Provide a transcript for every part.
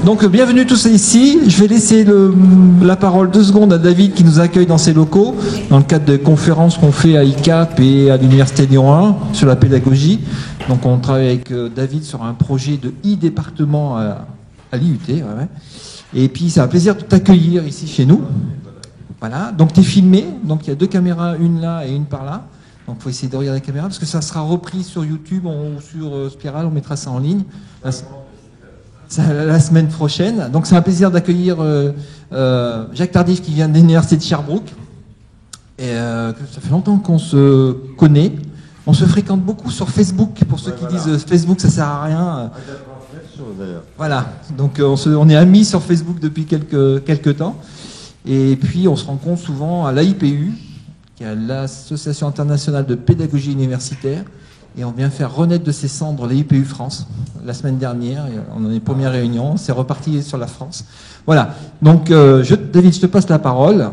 Donc bienvenue tous ici. Je vais laisser la parole 2 secondes à David qui nous accueille dans ses locaux dans le cadre de conférences qu'on fait à ICAP et à l'Université Lyon 1 sur la pédagogie. Donc on travaille avec David sur un projet de e-département à l'IUT. Ouais. Et puis c'est un plaisir de t'accueillir ici chez nous. Voilà, donc tu es filmé, donc il y a 2 caméras, une là et une par là. Donc il faut essayer de regarder la caméra parce que ça sera repris sur YouTube ou sur Spiral, on mettra ça en ligne. La semaine prochaine. Donc c'est un plaisir d'accueillir Jacques Tardif qui vient de l'Université de Sherbrooke. Et ça fait longtemps qu'on se connaît. On se fréquente beaucoup sur Facebook. Pour ceux qui disent Facebook ça sert à rien. Voilà. Donc on est amis sur Facebook depuis quelques temps. Et puis on se rencontre souvent à l'AIPU, qui est l'Association internationale de pédagogie universitaire. Et on vient faire renaître de ses cendres l'IPU France la semaine dernière. On en est première réunion. C'est reparti sur la France. Voilà. Donc, David, je te passe la parole.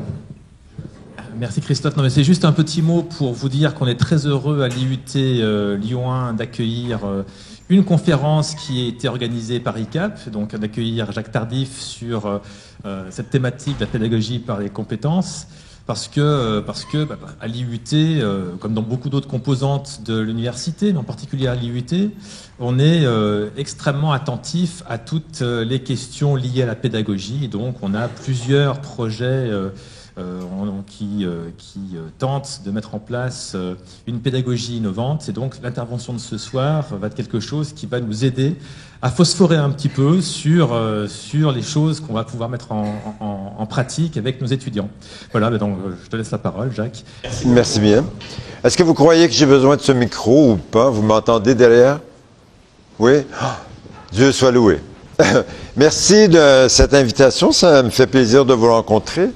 Merci Christophe. Non, mais c'est juste un petit mot pour vous dire qu'on est très heureux à l'IUT Lyon 1 d'accueillir une conférence qui a été organisée par ICAP, donc d'accueillir Jacques Tardif sur cette thématique de la pédagogie par les compétences. Parce que à l'IUT, comme dans beaucoup d'autres composantes de l'université, mais en particulier à l'IUT, on est extrêmement attentif à toutes les questions liées à la pédagogie. Et donc, on a plusieurs projets qui tentent de mettre en place une pédagogie innovante. Et donc, l'intervention de ce soir va être quelque chose qui va nous aider à phosphorer un petit peu sur les choses qu'on va pouvoir mettre en pratique avec nos étudiants. Voilà, donc je te laisse la parole, Jacques. Merci bien. Est-ce que vous croyez que j'ai besoin de ce micro ou pas? Vous m'entendez derrière? Oui? Oh, Dieu soit loué. Merci de cette invitation, ça me fait plaisir de vous rencontrer.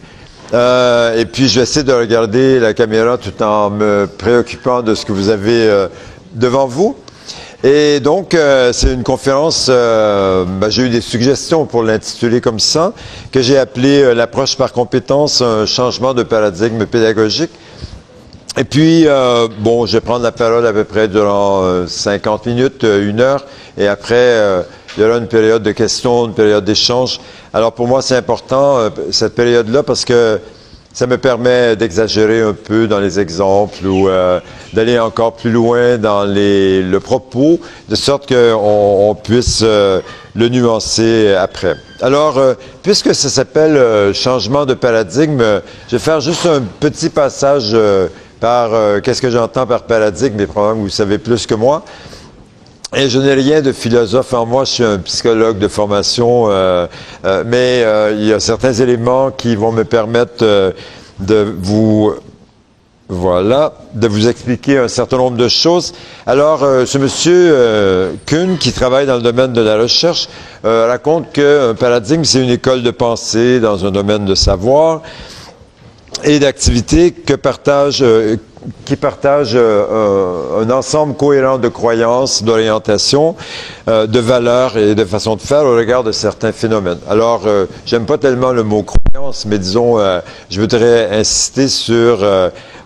Et puis je vais essayer de regarder la caméra tout en me préoccupant de ce que vous avez devant vous. Et donc, c'est une conférence, j'ai eu des suggestions pour l'intituler comme ça, que j'ai appelé l'approche par compétence, un changement de paradigme pédagogique. Et puis, je vais prendre la parole à peu près durant 50 minutes, 1 heure, et après, il y aura une période de questions, une période d'échange. Alors, pour moi, c'est important, cette période-là, parce que ça me permet d'exagérer un peu dans les exemples ou d'aller encore plus loin dans le propos, de sorte qu'on puisse le nuancer après. Alors, puisque ça s'appelle changement de paradigme, je vais faire juste un petit passage par qu'est-ce que j'entends par paradigme, mais probablement vous savez plus que moi. Et je n'ai rien de philosophe en moi, je suis un psychologue de formation, mais il y a certains éléments qui vont me permettre de vous expliquer un certain nombre de choses. Alors, ce monsieur Kuhn, qui travaille dans le domaine de la recherche, raconte qu'un paradigme, c'est une école de pensée dans un domaine de savoir et d'activité qui partagent un ensemble cohérent de croyances, d'orientations, de valeurs et de façons de faire au regard de certains phénomènes. Alors, j'aime pas tellement le mot croyance, mais disons, je voudrais insister sur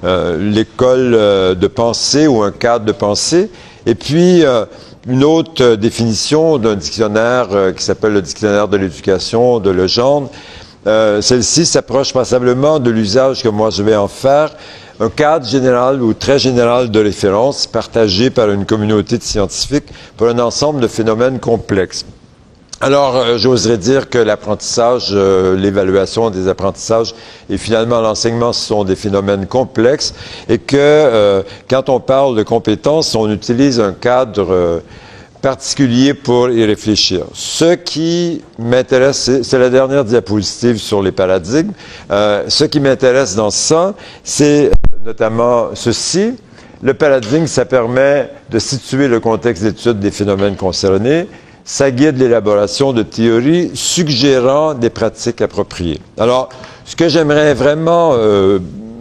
l'école de pensée ou un cadre de pensée. Et puis, une autre définition d'un dictionnaire qui s'appelle le dictionnaire de l'éducation de Legendre. Celle-ci s'approche passablement de l'usage que moi je vais en faire, un cadre général ou très général de référence partagé par une communauté de scientifiques pour un ensemble de phénomènes complexes. Alors, j'oserais dire que l'apprentissage, l'évaluation des apprentissages et finalement l'enseignement, ce sont des phénomènes complexes et que quand on parle de compétences, on utilise un cadre particulier pour y réfléchir. Ce qui m'intéresse, c'est la dernière diapositive sur les paradigmes. Ce qui m'intéresse dans ça, c'est notamment ceci. Le paradigme, ça permet de situer le contexte d'étude des phénomènes concernés. Ça guide l'élaboration de théories suggérant des pratiques appropriées. Alors, ce que j'aimerais vraiment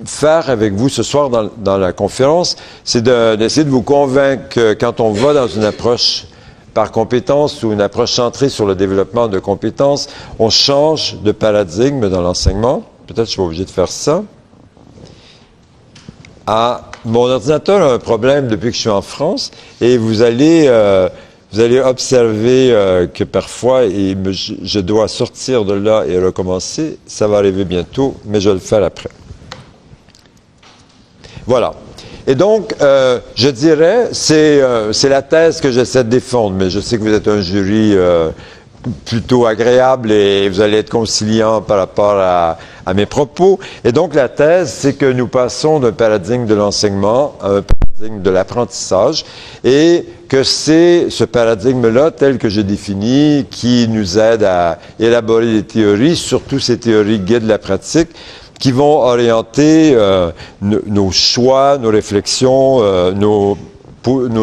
faire avec vous ce soir dans la conférence, c'est d'essayer de vous convaincre que quand on va dans une approche par compétence ou une approche centrée sur le développement de compétences, on change de paradigme dans l'enseignement. Peut-être que je suis obligé de faire ça. Mon ordinateur a un problème depuis que je suis en France et vous allez vous allez observer que parfois, je dois sortir de là et recommencer. Ça va arriver bientôt, mais je vais le faire après. Voilà. Et donc, je dirais, c'est la thèse que j'essaie de défendre, mais je sais que vous êtes un jury plutôt agréable et vous allez être conciliant par rapport à mes propos. Et donc, la thèse, c'est que nous passons d'un paradigme de l'enseignement à un paradigme de l'apprentissage et que c'est ce paradigme-là, tel que j'ai défini, qui nous aide à élaborer des théories, surtout ces théories guident la pratique, qui vont orienter nos choix, nos réflexions, nos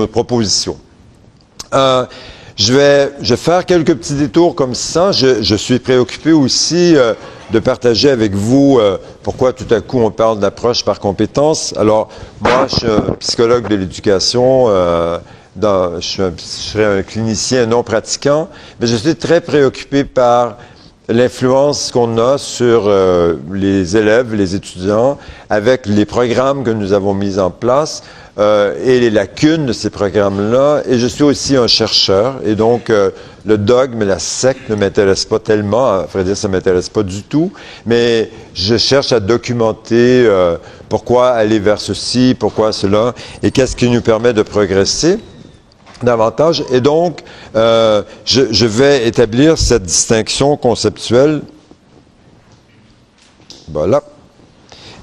propositions. Je vais faire quelques petits détours comme ça. Je suis préoccupé aussi de partager avec vous pourquoi tout à coup on parle d'approche par compétence. Alors, moi, je suis un psychologue de l'éducation, je serais un clinicien non pratiquant, mais je suis très préoccupé par l'influence qu'on a sur les élèves, les étudiants, avec les programmes que nous avons mis en place et les lacunes de ces programmes-là. Et je suis aussi un chercheur, et donc le dogme, la secte ne m'intéresse pas tellement, à vrai dire, ça ne m'intéresse pas du tout, mais je cherche à documenter pourquoi aller vers ceci, pourquoi cela, et qu'est-ce qui nous permet de progresser davantage. Et donc, je vais établir cette distinction conceptuelle. Voilà.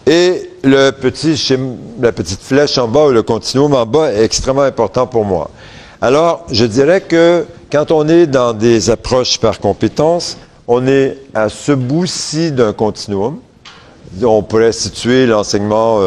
Et la petite flèche en bas ou le continuum en bas est extrêmement important pour moi. Alors, je dirais que quand on est dans des approches par compétence, on est à ce bout-ci d'un continuum. On pourrait situer l'enseignement...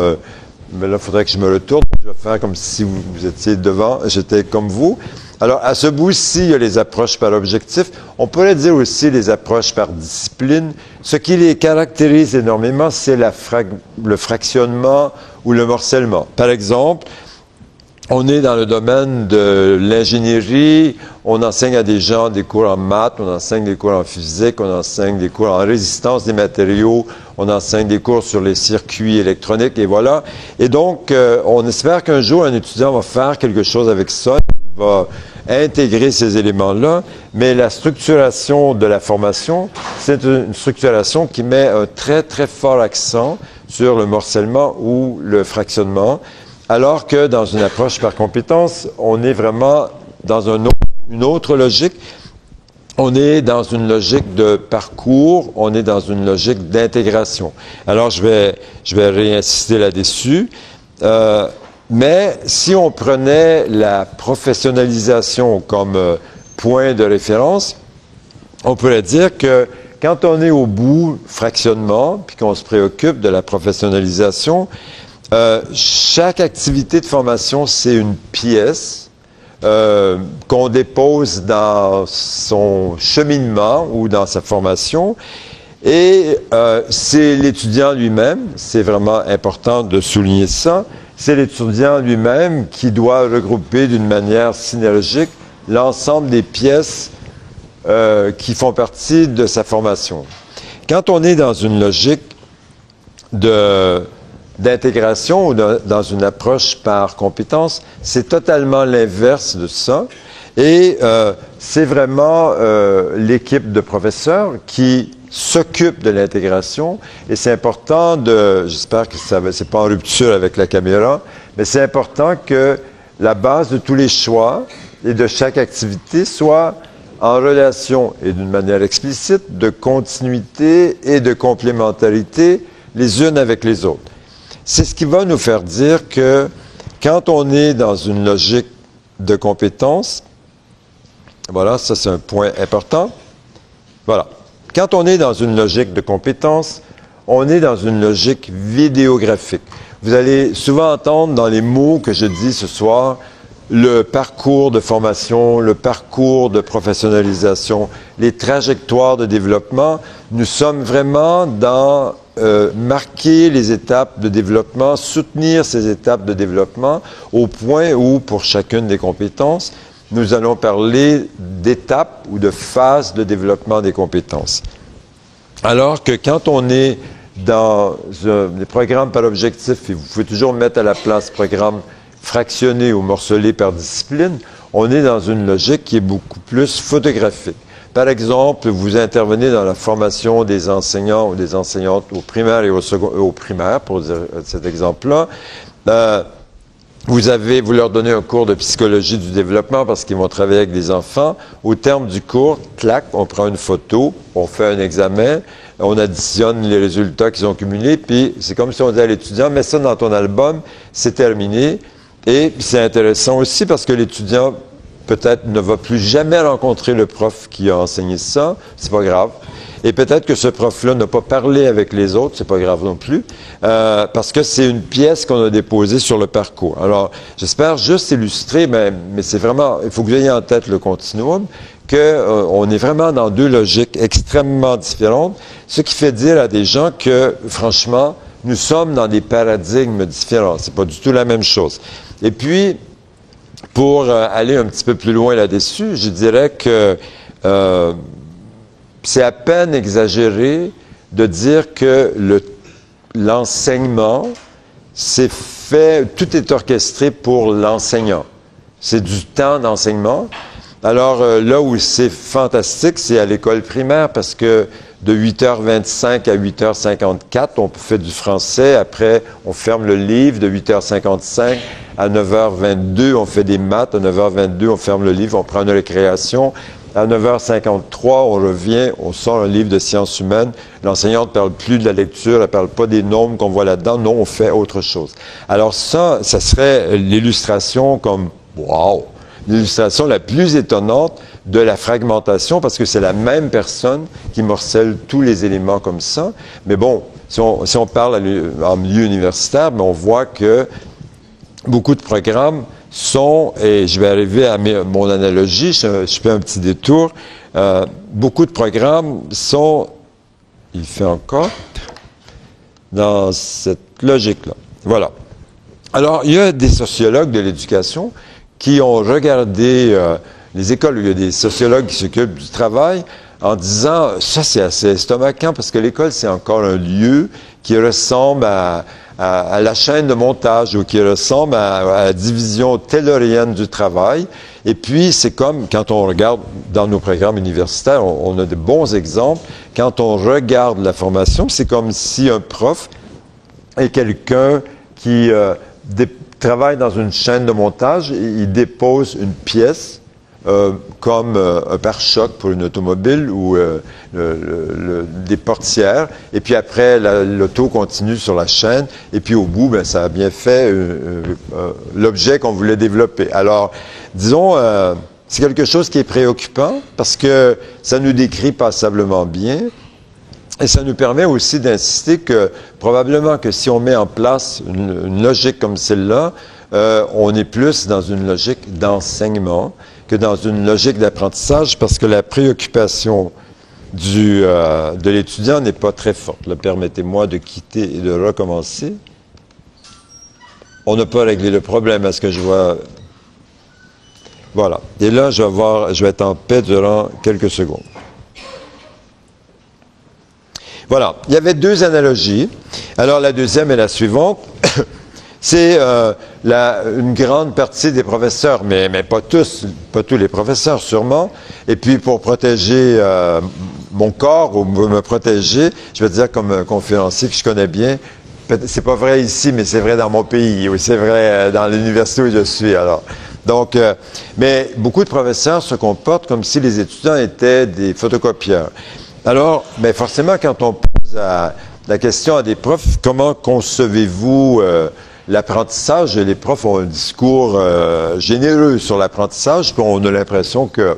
mais là, il faudrait que je me retourne. Je vais faire comme si vous étiez devant, j'étais comme vous. Alors, à ce bout-ci, il y a les approches par objectif. On pourrait dire aussi les approches par discipline. Ce qui les caractérise énormément, c'est le fractionnement ou le morcellement. Par exemple, on est dans le domaine de l'ingénierie, on enseigne à des gens des cours en maths, on enseigne des cours en physique, on enseigne des cours en résistance des matériaux, on enseigne des cours sur les circuits électroniques, et voilà. Et donc, on espère qu'un jour, un étudiant va faire quelque chose avec ça, va intégrer ces éléments-là, mais la structuration de la formation, c'est une structuration qui met un très, très fort accent sur le morcellement ou le fractionnement, alors que dans une approche par compétence, on est vraiment dans une autre logique. On est dans une logique de parcours, on est dans une logique d'intégration. Alors, je vais réinsister là-dessus. Mais si on prenait la professionnalisation comme point de référence, on pourrait dire que quand on est au bout fractionnement, puis qu'on se préoccupe de la professionnalisation, chaque activité de formation, c'est une pièce qu'on dépose dans son cheminement ou dans sa formation. Et c'est l'étudiant lui-même, c'est vraiment important de souligner ça, c'est l'étudiant lui-même qui doit regrouper d'une manière synergique l'ensemble des pièces qui font partie de sa formation. Quand on est dans une logique d'intégration ou dans une approche par compétence, c'est totalement l'inverse de ça. Et c'est vraiment l'équipe de professeurs qui s'occupe de l'intégration. Et c'est important j'espère que c'est pas en rupture avec la caméra, mais c'est important que la base de tous les choix et de chaque activité soit en relation et d'une manière explicite de continuité et de complémentarité les unes avec les autres. C'est ce qui va nous faire dire que quand on est dans une logique de compétence, voilà, ça c'est un point important. Voilà. Quand on est dans une logique de compétence, on est dans une logique vidéographique. Vous allez souvent entendre dans les mots que je dis ce soir, le parcours de formation, le parcours de professionnalisation, les trajectoires de développement. Nous sommes vraiment dans marquer les étapes de développement, soutenir ces étapes de développement au point où, pour chacune des compétences, nous allons parler d'étapes ou de phases de développement des compétences. Alors que quand on est dans des programmes par objectif, et vous pouvez toujours mettre à la place programme fractionné ou morcelé par discipline, on est dans une logique qui est beaucoup plus photographique. Par exemple, vous intervenez dans la formation des enseignants ou des enseignantes au primaire et au primaire, pour dire cet exemple-là. Vous leur donnez un cours de psychologie du développement parce qu'ils vont travailler avec des enfants. Au terme du cours, clac, on prend une photo, on fait un examen, on additionne les résultats qu'ils ont cumulés, puis c'est comme si on disait à l'étudiant, mets ça dans ton album, c'est terminé. Et c'est intéressant aussi parce que l'étudiant peut-être ne va plus jamais rencontrer le prof qui a enseigné ça, c'est pas grave. Et peut-être que ce prof-là n'a pas parlé avec les autres, c'est pas grave non plus, parce que c'est une pièce qu'on a déposée sur le parcours. Alors, j'espère juste illustrer, mais c'est vraiment, il faut que vous ayez en tête le continuum, qu'on est vraiment dans deux logiques extrêmement différentes, ce qui fait dire à des gens que, franchement, nous sommes dans des paradigmes différents. C'est pas du tout la même chose. Et puis, pour aller un petit peu plus loin là-dessus, je dirais que c'est à peine exagéré de dire que l'enseignement, c'est fait, tout est orchestré pour l'enseignant. C'est du temps d'enseignement. Alors là où c'est fantastique, c'est à l'école primaire parce que de 8h25 à 8h54, on fait du français. Après, on ferme le livre. De 8h55 à 9h22, on fait des maths. À 9h22, on ferme le livre, on prend une récréation. À 9h53, on revient, on sort un livre de sciences humaines. L'enseignante ne parle plus de la lecture, elle ne parle pas des nombres qu'on voit là-dedans. Non, on fait autre chose. Alors ça serait l'illustration comme « wow ». L'illustration la plus étonnante de la fragmentation, parce que c'est la même personne qui morcelle tous les éléments comme ça. Mais bon, si on parle en milieu universitaire, on voit que beaucoup de programmes sont, et je vais arriver à mon analogie, je fais un petit détour, beaucoup de programmes sont, il fait encore, dans cette logique-là. Voilà. Alors, il y a des sociologues de l'éducation qui ont regardé les écoles où il y a des sociologues qui s'occupent du travail en disant, ça c'est assez estomacant parce que l'école c'est encore un lieu qui ressemble à la chaîne de montage ou qui ressemble à la division taylorienne du travail. Et puis c'est comme quand on regarde dans nos programmes universitaires, on a de bons exemples. Quand on regarde la formation, c'est comme si un prof est quelqu'un qui travaille dans une chaîne de montage, il dépose une pièce comme un pare-choc pour une automobile ou des portières, et puis après l'auto continue sur la chaîne, et puis au bout, ça a bien fait l'objet qu'on voulait développer. Alors, disons, c'est quelque chose qui est préoccupant parce que ça nous décrit passablement bien. Et ça nous permet aussi d'insister que probablement que si on met en place une logique comme celle-là, on est plus dans une logique d'enseignement que dans une logique d'apprentissage parce que la préoccupation de l'étudiant n'est pas très forte. Permettez-moi de quitter et de recommencer. On n'a pas réglé le problème. Est-ce que je vois... Voilà. Et là, je vais être en paix durant quelques secondes. Voilà. Il y avait deux analogies. Alors, la deuxième est la suivante. C'est une grande partie des professeurs, mais pas tous les professeurs, sûrement. Et puis, pour protéger mon corps ou me protéger, je vais dire comme un conférencier que je connais bien, c'est pas vrai ici, mais c'est vrai dans mon pays, ou c'est vrai dans l'université où je suis. Alors, donc, mais beaucoup de professeurs se comportent comme si les étudiants étaient des photocopieurs. Alors, mais forcément, quand on pose la question à des profs, comment concevez-vous l'apprentissage? Les profs ont un discours généreux sur l'apprentissage, puis on a l'impression que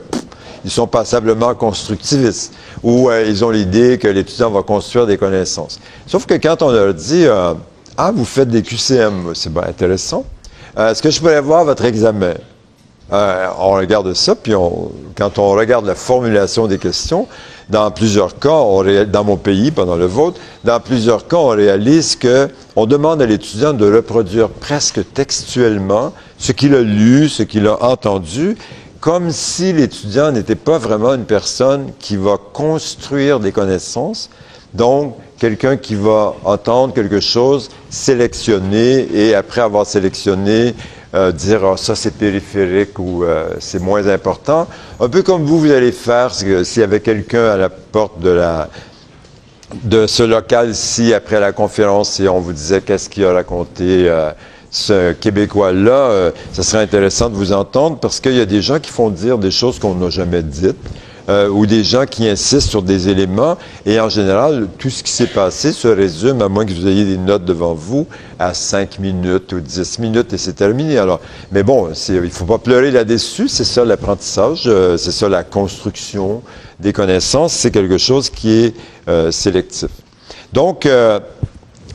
ils sont passablement constructivistes, ou ils ont l'idée que l'étudiant va construire des connaissances. Sauf que quand on leur dit « Ah, vous faites des QCM, c'est bien intéressant. Est-ce que je pourrais voir votre examen? » On regarde ça, puis quand on regarde la formulation des questions, dans plusieurs cas, dans mon pays, pas dans le vôtre, dans plusieurs cas, on réalise qu'on demande à l'étudiant de reproduire presque textuellement ce qu'il a lu, ce qu'il a entendu, comme si l'étudiant n'était pas vraiment une personne qui va construire des connaissances, donc quelqu'un qui va entendre quelque chose, sélectionner, et après avoir sélectionné, dire « ça c'est périphérique » ou c'est moins important. Un peu comme vous allez faire s'il y avait quelqu'un à la porte de ce local-ci après la conférence et on vous disait qu'est-ce qu'il a raconté ce Québécois-là, ça serait intéressant de vous entendre parce qu'il y a des gens qui font dire des choses qu'on n'a jamais dites. Ou des gens qui insistent sur des éléments. Et en général, tout ce qui s'est passé se résume, à moins que vous ayez des notes devant vous, à 5 minutes ou 10 minutes et c'est terminé. Alors, mais bon, il ne faut pas pleurer là-dessus. C'est ça l'apprentissage, c'est ça la construction des connaissances. C'est quelque chose qui est sélectif. Donc,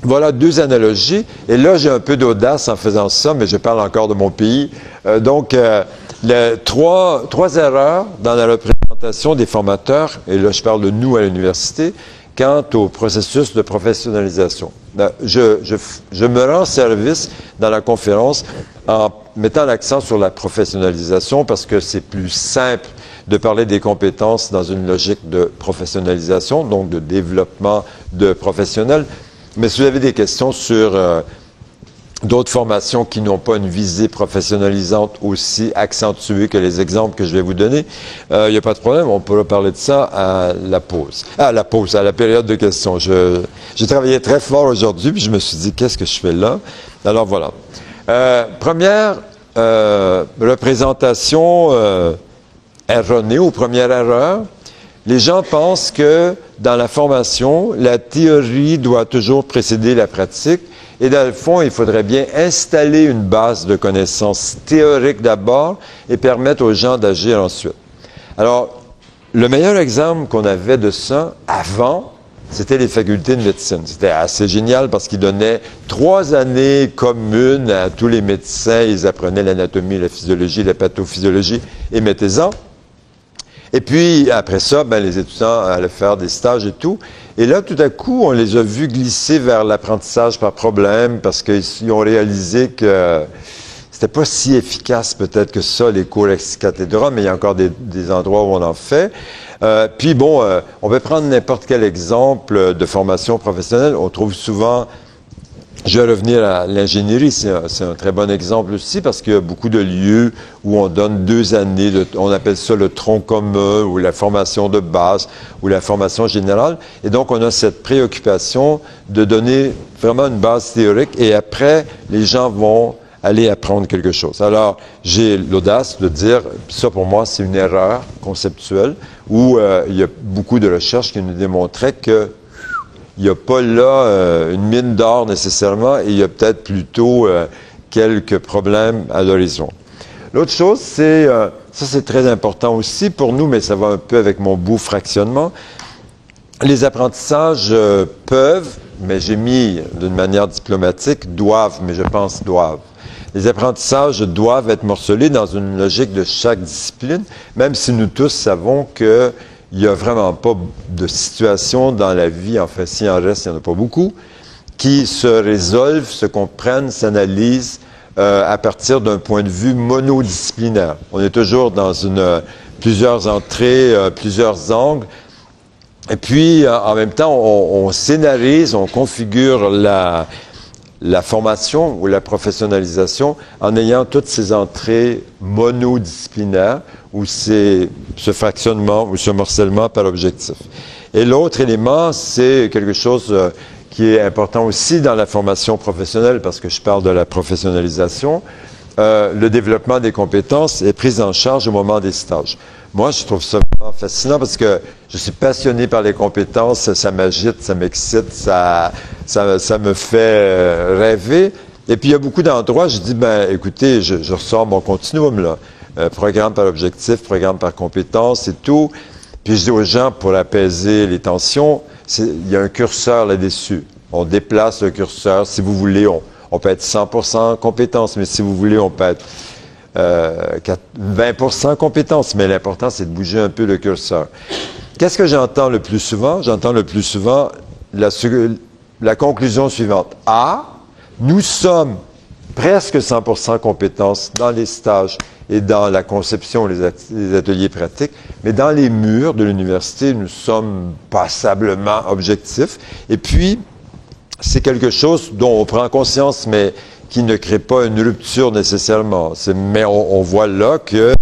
voilà 2 analogies. Et là, j'ai un peu d'audace en faisant ça, mais je parle encore de mon pays. Trois erreurs dans la représentation des formateurs, et là je parle de nous à l'université, quant au processus de professionnalisation. Je me rends service dans la conférence en mettant l'accent sur la professionnalisation parce que c'est plus simple de parler des compétences dans une logique de professionnalisation, donc de développement de professionnels. Mais si vous avez des questions sur d'autres formations qui n'ont pas une visée professionnalisante aussi accentuée que les exemples que je vais vous donner, il n'y a pas de problème, on pourra parler de ça à la pause. À la période de questions. J'ai travaillé très fort aujourd'hui, puis je me suis dit, qu'est-ce que je fais là? Alors voilà. Première représentation erronée ou première erreur. Les gens pensent que dans la formation, la théorie doit toujours précéder la pratique. Et dans le fond, il faudrait bien installer une base de connaissances théoriques d'abord et permettre aux gens d'agir ensuite. Alors, le meilleur exemple qu'on avait de ça avant, c'était les facultés de médecine. C'était assez génial parce qu'ils donnaient 3 années communes à tous les médecins. Ils apprenaient l'anatomie, la physiologie, la pathophysiologie et mettez-en. Et puis, après ça, les étudiants allaient faire des stages et tout. Et là, tout à coup, on les a vus glisser vers l'apprentissage par problème parce qu'ils ont réalisé que c'était pas si efficace peut-être que ça, les cours ex cathedra, mais il y a encore des endroits où on en fait. Puis bon, on peut prendre n'importe quel exemple de formation professionnelle. On trouve souvent... Je vais revenir à l'ingénierie, c'est un très bon exemple aussi parce qu'il y a beaucoup de lieux où on donne 2 années, on appelle ça le tronc commun ou la formation de base ou la formation générale. Et donc, on a cette préoccupation de donner vraiment une base théorique et après, les gens vont aller apprendre quelque chose. Alors, j'ai l'audace de dire, ça pour moi, c'est une erreur conceptuelle où il y a beaucoup de recherches qui nous démontraient que il n'y a pas là une mine d'or nécessairement et il y a peut-être plutôt quelques problèmes à l'horizon. L'autre chose, c'est, ça c'est très important aussi pour nous, mais ça va un peu avec mon beau fractionnement. Les apprentissages peuvent, mais j'ai mis d'une manière diplomatique, doivent, mais je pense doivent. Les apprentissages doivent être morcelés dans une logique de chaque discipline, même si nous tous savons que il n'y a vraiment pas de situation dans la vie, enfin, s'il en reste, il n'y en a pas beaucoup, qui se résolvent, se comprennent, s'analysent à partir d'un point de vue monodisciplinaire. On est toujours dans plusieurs entrées, plusieurs angles. Et puis, en même temps, on scénarise, on configure la formation ou la professionnalisation en ayant toutes ces entrées monodisciplinaires ou ce fractionnement ou ce morcellement par objectif. Et l'autre élément, c'est quelque chose qui est important aussi dans la formation professionnelle, parce que je parle de la professionnalisation, le développement des compétences est pris en charge au moment des stages. Moi, je trouve ça vraiment fascinant parce que je suis passionné par les compétences, ça m'agite, ça m'excite, ça me fait rêver. Et puis, il y a beaucoup d'endroits, je dis, écoutez, je ressors mon continuum, là. Programme par objectif, programme par compétence et tout. Puis je dis aux gens, pour apaiser les tensions, il y a un curseur là-dessus. On déplace le curseur. Si vous voulez, on peut être 100% compétence, mais si vous voulez, on peut être 20% compétence. Mais l'important, c'est de bouger un peu le curseur. Qu'est-ce que j'entends le plus souvent? J'entends le plus souvent la conclusion suivante. Nous sommes presque 100% compétences dans les stages et dans la conception, les ateliers pratiques, mais dans les murs de l'université, nous sommes passablement objectifs. Et puis, c'est quelque chose dont on prend conscience, mais qui ne crée pas une rupture nécessairement. Mais on voit là que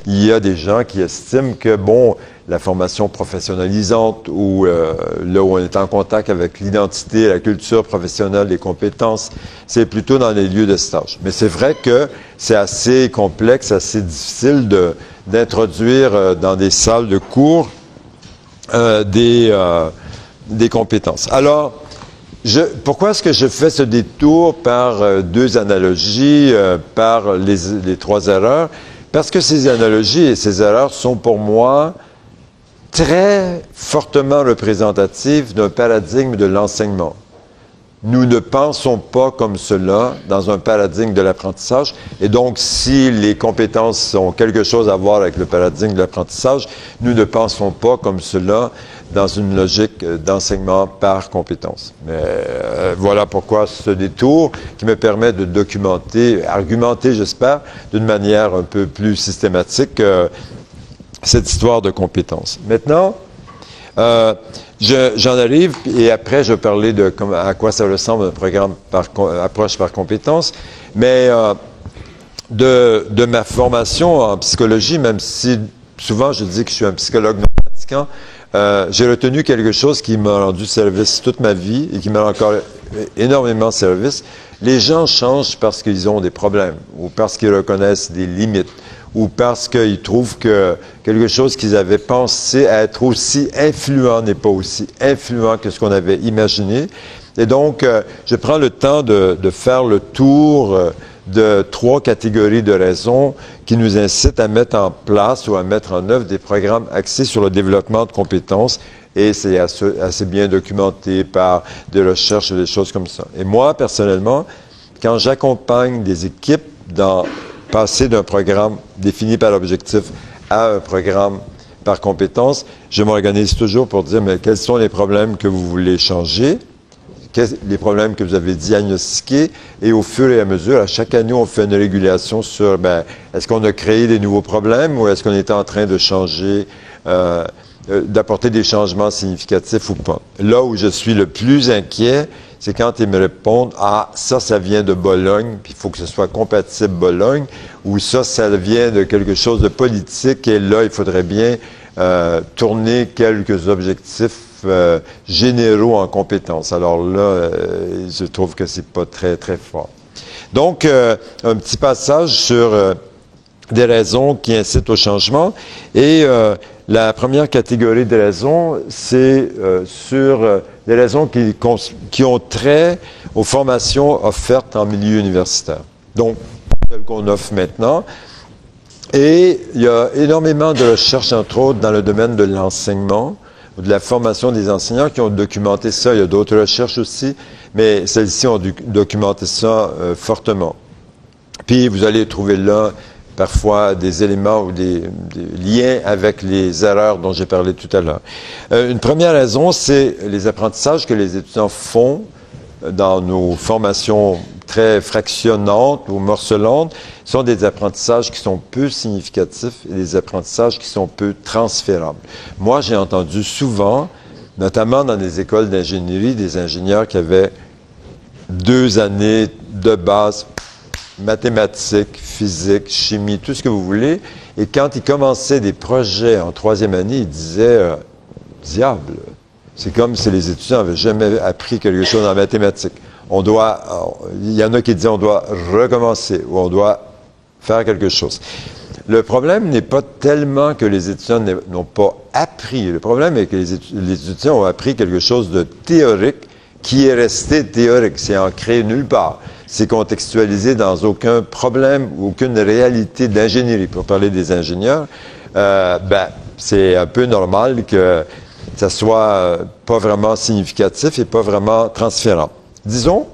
il y a des gens qui estiment que, bon, la formation professionnalisante ou là où on est en contact avec l'identité, la culture professionnelle, les compétences, c'est plutôt dans les lieux de stage. Mais c'est vrai que c'est assez complexe, assez difficile d'introduire dans des salles de cours des compétences. Alors, pourquoi est-ce que je fais ce détour par deux analogies, par les trois erreurs? Parce que ces analogies et ces erreurs sont pour moi très fortement représentatives d'un paradigme de l'enseignement. Nous ne pensons pas comme cela dans un paradigme de l'apprentissage. Et donc, si les compétences ont quelque chose à voir avec le paradigme de l'apprentissage, nous ne pensons pas comme cela dans une logique d'enseignement par compétences. Mais voilà pourquoi ce détour qui me permet de documenter, argumenter, j'espère, d'une manière un peu plus systématique cette histoire de compétences. Maintenant, j'en arrive, et après je vais parler de à quoi ça ressemble un programme approche par compétences, mais de ma formation en psychologie, même si souvent je dis que je suis un psychologue non pratiquant, j'ai retenu quelque chose qui m'a rendu service toute ma vie et qui m'a encore énormément service. Les gens changent parce qu'ils ont des problèmes ou parce qu'ils reconnaissent des limites ou parce qu'ils trouvent que quelque chose qu'ils avaient pensé être aussi influent n'est pas aussi influent que ce qu'on avait imaginé. Et donc, je prends le temps de faire le tour de trois catégories de raisons qui nous incitent à mettre en place ou à mettre en œuvre des programmes axés sur le développement de compétences. Et c'est assez bien documenté par des recherches et des choses comme ça. Et moi, personnellement, quand j'accompagne des équipes dans passer d'un programme défini par l'objectif à un programme par compétence, je m'organise toujours pour dire, mais quels sont les problèmes que vous voulez changer, les problèmes que vous avez diagnostiqués, et au fur et à mesure, à chaque année, on fait une régulation sur, est-ce qu'on a créé des nouveaux problèmes ou est-ce qu'on est en train de changer, d'apporter des changements significatifs ou pas. Là où je suis le plus inquiet, c'est quand ils me répondent « Ah, ça vient de Bologne, puis il faut que ce soit compatible Bologne », ou « Ça vient de quelque chose de politique, et là, il faudrait bien tourner quelques objectifs généraux en compétences. » Alors là, je trouve que c'est pas très, très fort. Donc, un petit passage sur des raisons qui incitent au changement. Et la première catégorie de raisons, c'est sur des raisons qui ont trait aux formations offertes en milieu universitaire. Donc, celles qu'on offre maintenant. Et il y a énormément de recherches, entre autres, dans le domaine de l'enseignement ou de la formation des enseignants qui ont documenté ça. Il y a d'autres recherches aussi, mais celles-ci ont documenté ça fortement. Puis, vous allez trouver là parfois des éléments ou des liens avec les erreurs dont j'ai parlé tout à l'heure. Une première raison, c'est les apprentissages que les étudiants font dans nos formations très fractionnantes ou morcelantes sont des apprentissages qui sont peu significatifs et des apprentissages qui sont peu transférables. Moi, j'ai entendu souvent, notamment dans des écoles d'ingénierie, des ingénieurs qui avaient 2 années de base mathématiques, physique, chimie, tout ce que vous voulez. Et quand ils commençaient des projets en 3e année, ils disaient diable, c'est comme si les étudiants n'avaient jamais appris quelque chose en mathématiques. Il y en a qui disent on doit recommencer ou on doit faire quelque chose. Le problème n'est pas tellement que les étudiants n'ont pas appris. Le problème est que les étudiants ont appris quelque chose de théorique qui est resté théorique. C'est ancré nulle part. C'est contextualisé dans aucun problème, aucune réalité d'ingénierie. Pour parler des ingénieurs, c'est un peu normal que ça soit pas vraiment significatif et pas vraiment transférant. Disons,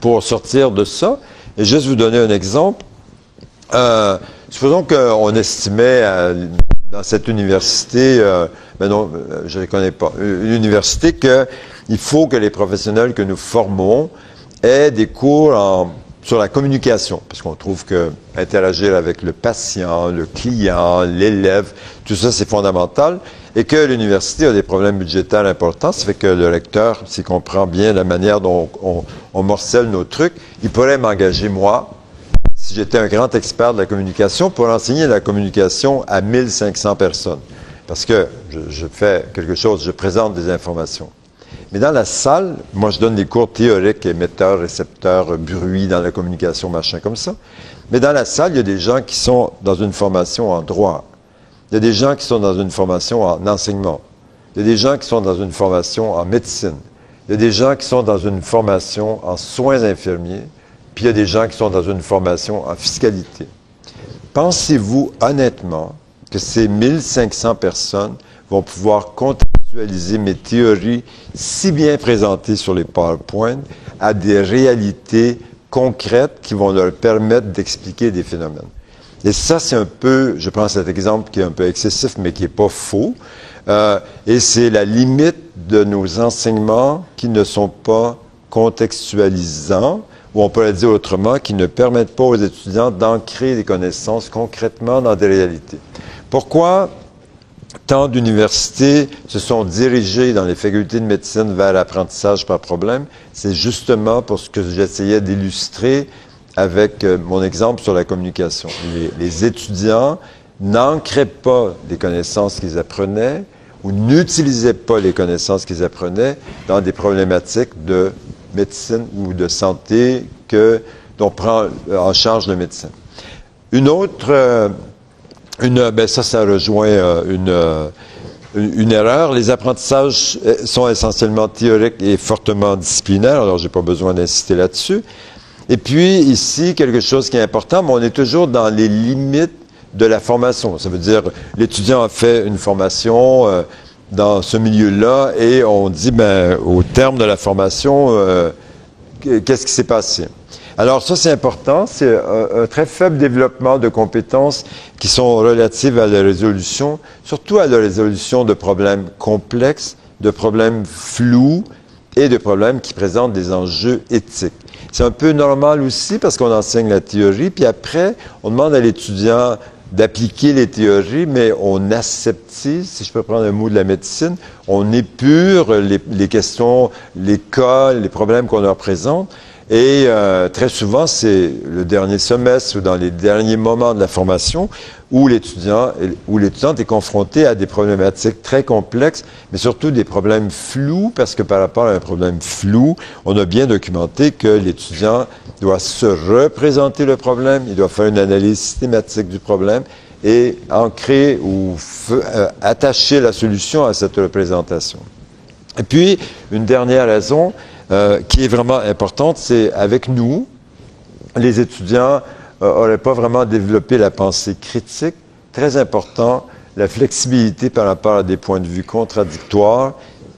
pour sortir de ça, et juste vous donner un exemple, supposons qu'on estimait dans cette université, mais non, je ne les connais pas, une université qu'il faut que les professionnels que nous formons aient des cours en sur la communication, parce qu'on trouve que interagir avec le patient, le client, l'élève, tout ça, c'est fondamental, et que l'université a des problèmes budgétaires importants. Ça fait que le recteur, s'il comprend bien la manière dont on morcelle nos trucs, il pourrait m'engager, moi, si j'étais un grand expert de la communication, pour enseigner la communication à 1500 personnes. Parce que je fais quelque chose, je présente des informations. Mais dans la salle, moi, je donne des cours théoriques, émetteurs, récepteurs, bruit dans la communication, machin comme ça. Mais dans la salle, il y a des gens qui sont dans une formation en droit. Il y a des gens qui sont dans une formation en enseignement. Il y a des gens qui sont dans une formation en médecine. Il y a des gens qui sont dans une formation en soins infirmiers. Puis il y a des gens qui sont dans une formation en fiscalité. Pensez-vous honnêtement que ces 1500 personnes vont pouvoir contextualiser mes théories si bien présentées sur les PowerPoint à des réalités concrètes qui vont leur permettre d'expliquer des phénomènes? Et ça, c'est un peu, je prends cet exemple qui est un peu excessif, mais qui n'est pas faux, et c'est la limite de nos enseignements qui ne sont pas contextualisants, ou on pourrait dire autrement, qui ne permettent pas aux étudiants d'ancrer des connaissances concrètement dans des réalités. Pourquoi tant d'universités se sont dirigées dans les facultés de médecine vers l'apprentissage par problème? C'est justement pour ce que j'essayais d'illustrer avec mon exemple sur la communication. Les étudiants n'ancraient pas les connaissances qu'ils apprenaient ou n'utilisaient pas les connaissances qu'ils apprenaient dans des problématiques de médecine ou de santé dont prend en charge le médecin. Une autre, ça rejoint une erreur. Les apprentissages sont essentiellement théoriques et fortement disciplinaires, alors j'ai pas besoin d'insister là-dessus. Et puis ici, quelque chose qui est important, mais on est toujours dans les limites de la formation. Ça veut dire, l'étudiant a fait une formation dans ce milieu-là et on dit, au terme de la formation, qu'est-ce qui s'est passé? Alors ça, c'est important. C'est un très faible développement de compétences qui sont relatives à la résolution, surtout à la résolution de problèmes complexes, de problèmes flous et de problèmes qui présentent des enjeux éthiques. C'est un peu normal aussi parce qu'on enseigne la théorie, puis après, on demande à l'étudiant d'appliquer les théories, mais on aseptise, si je peux prendre un mot de la médecine, on épure les questions, les cas, les problèmes qu'on leur présente. Et très souvent, c'est le dernier semestre ou dans les derniers moments de la formation où l'étudiant ou l'étudiante est confronté à des problématiques très complexes, mais surtout des problèmes flous, parce que par rapport à un problème flou, on a bien documenté que l'étudiant doit se représenter le problème, il doit faire une analyse systématique du problème et ancrer ou attacher la solution à cette représentation. Et puis, une dernière raison qui est vraiment importante, c'est avec nous, les étudiants n'auraient pas vraiment développé la pensée critique. Très important, la flexibilité par rapport à des points de vue contradictoires,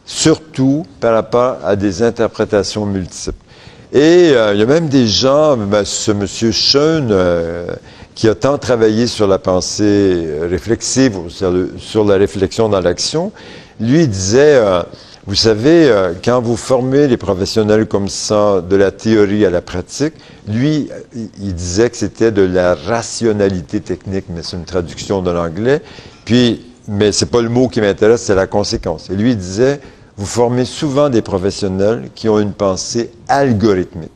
surtout par rapport à des interprétations multiples. Et il y a même des gens, ce monsieur Schoen, qui a tant travaillé sur la pensée réflexive, sur la réflexion dans l'action, lui disait... vous savez, quand vous formez les professionnels comme ça, de la théorie à la pratique, lui, il disait que c'était de la rationalité technique, mais c'est une traduction de l'anglais. Mais c'est pas le mot qui m'intéresse, c'est la conséquence. Et lui, il disait, vous formez souvent des professionnels qui ont une pensée algorithmique.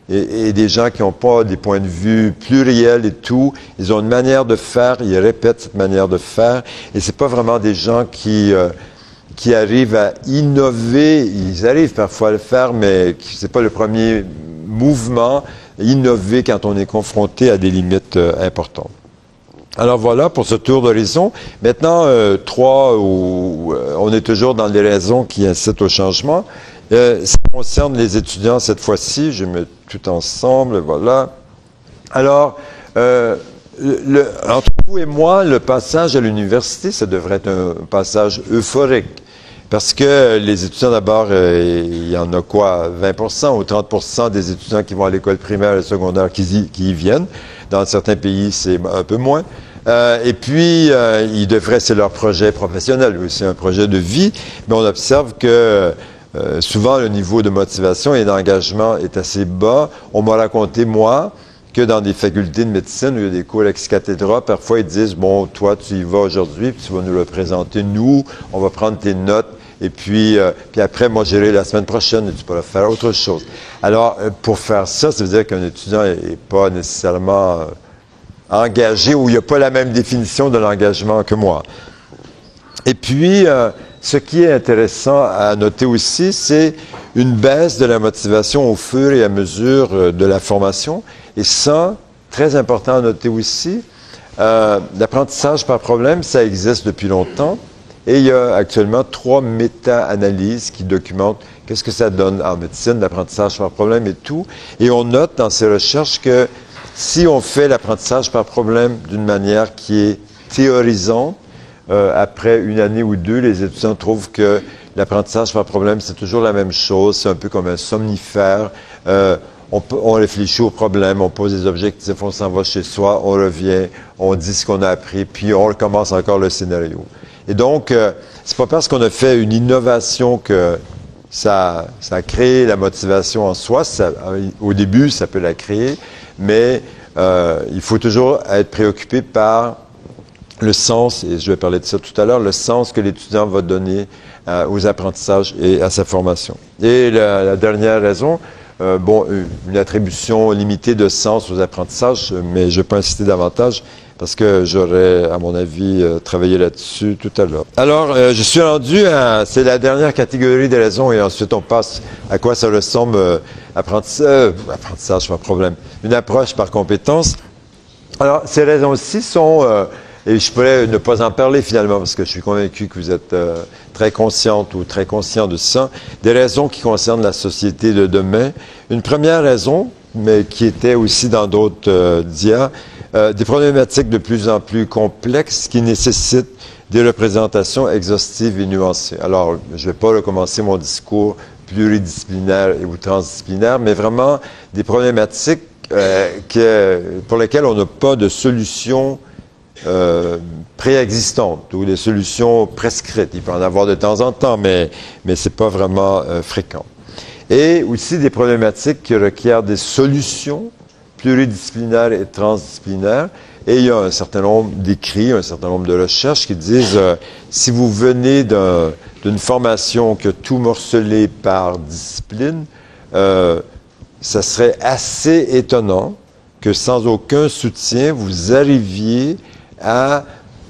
Et des gens qui n'ont pas des points de vue pluriels et tout, ils ont une manière de faire, ils répètent cette manière de faire, et c'est pas vraiment des gens qui arrivent à innover, ils arrivent parfois à le faire, mais c'est pas le premier mouvement, innover quand on est confronté à des limites importantes. Alors voilà pour ce tour d'horizon. Maintenant, on est toujours dans les raisons qui incitent au changement. Ça concerne les étudiants cette fois-ci, je mets tout ensemble, voilà. Alors, entre vous et moi, le passage à l'université, ça devrait être un passage euphorique. Parce que les étudiants, d'abord, il y en a quoi, 20% ou 30% des étudiants qui vont à l'école primaire et secondaire qui y viennent. Dans certains pays, c'est un peu moins. Et puis, c'est leur projet professionnel, c'est un projet de vie, mais on observe que souvent le niveau de motivation et d'engagement est assez bas. On m'a raconté, moi, que dans des facultés de médecine où il y a des cours ex cathedra, parfois ils disent, bon, toi, tu y vas aujourd'hui, puis tu vas nous le présenter, nous, on va prendre tes notes, et puis après, moi, j'irai la semaine prochaine, et tu pourras faire autre chose. Alors, pour faire ça, ça veut dire qu'un étudiant n'est pas nécessairement engagé, ou il n'y a pas la même définition de l'engagement que moi. Et puis, ce qui est intéressant à noter aussi, c'est une baisse de la motivation au fur et à mesure de la formation. Et ça, très important à noter aussi, l'apprentissage par problème, ça existe depuis longtemps. Et il y a actuellement 3 méta-analyses qui documentent qu'est-ce que ça donne en médecine, l'apprentissage par problème et tout. Et on note dans ces recherches que si on fait l'apprentissage par problème d'une manière qui est théorisante, après une année ou deux, les étudiants trouvent que l'apprentissage par problème, c'est toujours la même chose. C'est un peu comme un somnifère. On réfléchit au problème, on pose des objectifs, on s'en va chez soi, on revient, on dit ce qu'on a appris, puis on recommence encore le scénario. Et donc, c'est pas parce qu'on a fait une innovation que ça a créé la motivation en soi. Au début, ça peut la créer, mais il faut toujours être préoccupé par le sens, et je vais parler de ça tout à l'heure, le sens que l'étudiant va donner aux apprentissages et à sa formation. Et la dernière raison, une attribution limitée de sens aux apprentissages, mais je ne vais pas insister davantage parce que j'aurais, à mon avis, travaillé là-dessus tout à l'heure. Alors, je suis rendu c'est la dernière catégorie des raisons et ensuite on passe à quoi ça ressemble apprentissage par problème, une approche par compétence. Alors, ces raisons-ci sont, et je pourrais ne pas en parler finalement parce que je suis convaincu que vous êtes très consciente ou très conscient de ça, des raisons qui concernent la société de demain. Une première raison, mais qui était aussi dans d'autres dias, des problématiques de plus en plus complexes qui nécessitent des représentations exhaustives et nuancées. Alors, je ne vais pas recommencer mon discours pluridisciplinaire ou transdisciplinaire, mais vraiment des problématiques pour lesquelles on n'a pas de solution préexistantes ou des solutions prescrites. Il peut en avoir de temps en temps, mais ce n'est pas vraiment fréquent. Et aussi des problématiques qui requièrent des solutions pluridisciplinaires et transdisciplinaires. Et il y a un certain nombre d'écrits, un certain nombre de recherches qui disent si vous venez d'une formation qui a tout morcelé par discipline, ça serait assez étonnant que sans aucun soutien, vous arriviez à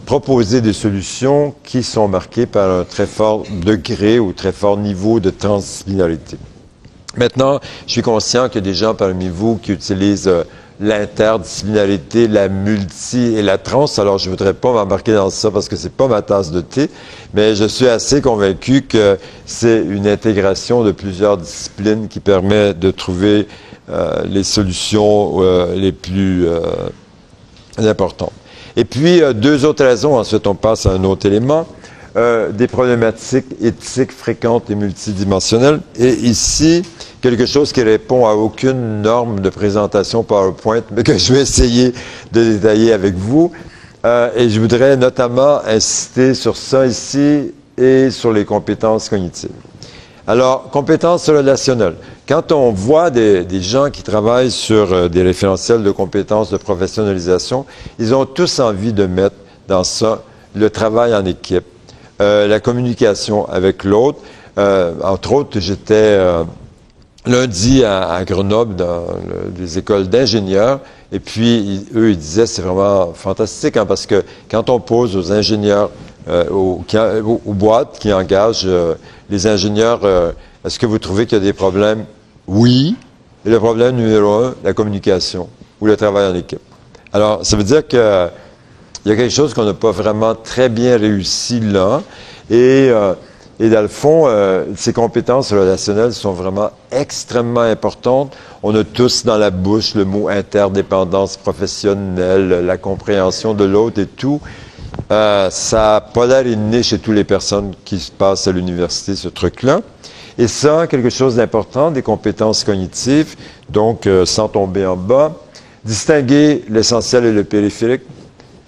proposer des solutions qui sont marquées par un très fort degré ou très fort niveau de transdisciplinarité. Maintenant, je suis conscient qu'il y a des gens parmi vous qui utilisent l'interdisciplinarité, la multi et la trans. Alors, je ne voudrais pas m'embarquer dans ça parce que c'est pas ma tasse de thé, mais je suis assez convaincu que c'est une intégration de plusieurs disciplines qui permet de trouver les solutions les plus importantes. Et puis, 2 autres raisons, ensuite on passe à un autre élément, des problématiques éthiques fréquentes et multidimensionnelles. Et ici, quelque chose qui répond à aucune norme de présentation PowerPoint, mais que je vais essayer de détailler avec vous. Et je voudrais notamment insister sur ça ici et sur les compétences cognitives. Alors, compétences relationnelles. Quand on voit des gens qui travaillent sur des référentiels de compétences de professionnalisation, ils ont tous envie de mettre dans ça le travail en équipe, la communication avec l'autre. Entre autres, j'étais lundi à Grenoble dans des écoles d'ingénieurs et puis eux, ils disaient c'est vraiment fantastique parce que quand on pose aux ingénieurs, aux boîtes qui engagent les ingénieurs, est-ce que vous trouvez qu'il y a des problèmes? Oui. Et le problème numéro 1, la communication ou le travail en équipe. Alors, ça veut dire qu'il y a quelque chose qu'on n'a pas vraiment très bien réussi là. Et dans le fond, ces compétences relationnelles sont vraiment extrêmement importantes. On a tous dans la bouche le mot interdépendance professionnelle, la compréhension de l'autre et tout. Ça n'a pas l'air inné chez toutes les personnes qui se passent à l'université, ce truc-là. Et ça, quelque chose d'important, des compétences cognitives, donc sans tomber en bas, distinguer l'essentiel et le périphérique,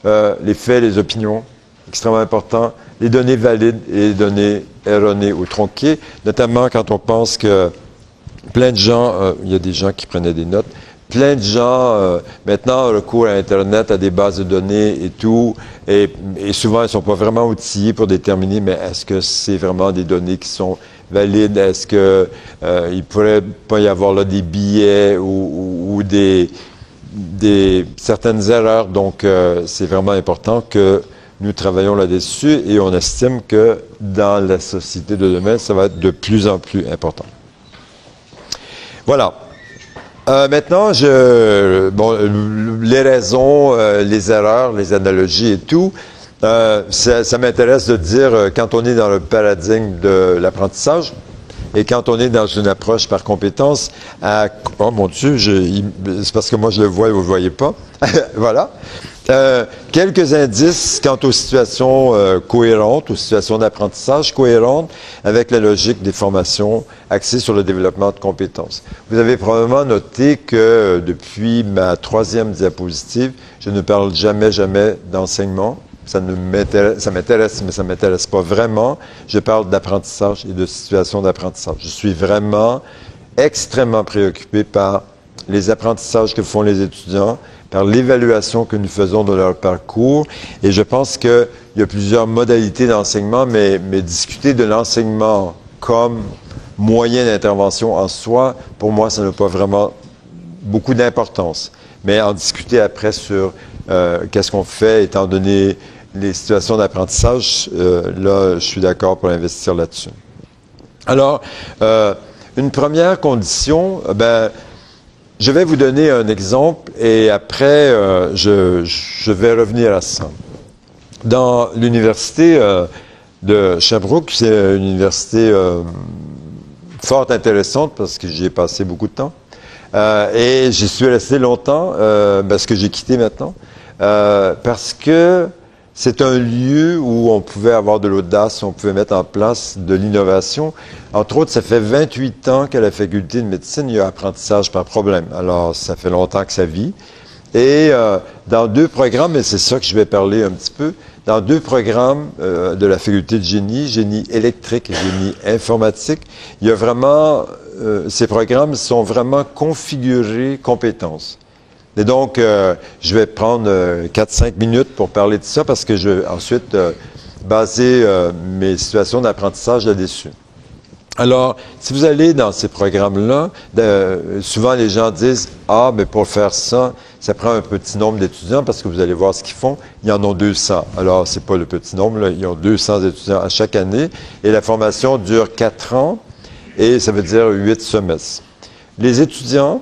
les faits, les opinions, extrêmement important, les données valides et les données erronées ou tronquées, notamment quand on pense que plein de gens, il y a des gens qui prenaient des notes, plein de gens, maintenant, recours à Internet, à des bases de données et tout, et souvent, ils ne sont pas vraiment outillés pour déterminer, mais est-ce que c'est vraiment des données qui sont valides? Est-ce que il pourrait pas y avoir là des billets ou certaines erreurs? Donc, c'est vraiment important que nous travaillons là-dessus et on estime que dans la société de demain, ça va être de plus en plus important. Voilà. Maintenant, les raisons, les erreurs, les analogies et tout, ça m'intéresse de dire quand on est dans le paradigme de l'apprentissage et quand on est dans une approche par compétence, oh mon Dieu, c'est parce que moi je le vois et vous ne le voyez pas. Voilà. Quelques indices quant aux situations cohérentes, aux situations d'apprentissage cohérentes avec la logique des formations axées sur le développement de compétences. Vous avez probablement noté que depuis ma 3e diapositive, je ne parle jamais d'enseignement. Ça m'intéresse, mais ça ne m'intéresse pas vraiment. Je parle d'apprentissage et de situations d'apprentissage. Je suis vraiment extrêmement préoccupé par les apprentissages que font les étudiants, par l'évaluation que nous faisons de leur parcours. Et je pense qu'il y a plusieurs modalités d'enseignement, mais discuter de l'enseignement comme moyen d'intervention en soi, pour moi, ça n'a pas vraiment beaucoup d'importance. Mais en discuter après sur qu'est-ce qu'on fait, étant donné les situations d'apprentissage, là, je suis d'accord pour investir là-dessus. Alors, une première condition, je vais vous donner un exemple et après, je vais revenir à ça. Dans l'université de Sherbrooke, c'est une université fort intéressante parce que j'y ai passé beaucoup de temps. Et j'y suis resté longtemps, parce que j'ai quitté maintenant, parce que c'est un lieu où on pouvait avoir de l'audace, on pouvait mettre en place de l'innovation. Entre autres, ça fait 28 ans qu'à la faculté de médecine, il y a apprentissage par problème. Alors, ça fait longtemps que ça vit. Et dans 2 programmes, et c'est ça que je vais parler un petit peu, dans 2 programmes de la faculté de génie électrique et génie informatique, il y a vraiment, ces programmes sont vraiment configurés compétences. Et donc, je vais prendre 4-5 minutes pour parler de ça parce que je vais ensuite baser mes situations d'apprentissage là-dessus. Alors, si vous allez dans ces programmes-là, souvent les gens disent « Ah, mais pour faire ça, ça prend un petit nombre d'étudiants parce que vous allez voir ce qu'ils font. Ils en ont 200. » Alors, c'est pas le petit nombre, là, ils ont 200 étudiants à chaque année et la formation dure 4 ans et ça veut dire 8 semestres. Les étudiants,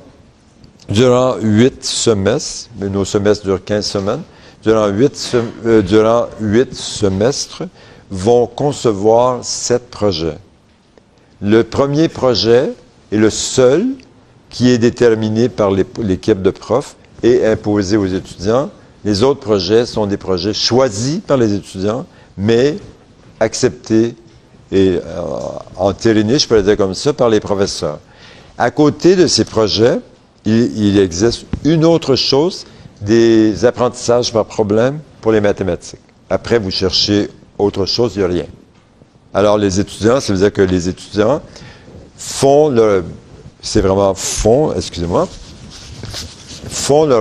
durant 8 semestres, mais nos semestres durent 15 semaines, durant 8 semestres, vont concevoir 7 projets. Le premier projet est le seul qui est déterminé par l'équipe de profs et imposé aux étudiants. Les autres projets sont des projets choisis par les étudiants, mais acceptés et entérinés, je peux le dire comme ça, par les professeurs. À côté de ces projets, il existe une autre chose, des apprentissages par problème pour les mathématiques. Après, vous cherchez autre chose, il n'y a rien. Alors, les étudiants, ça veut dire que les étudiants font leur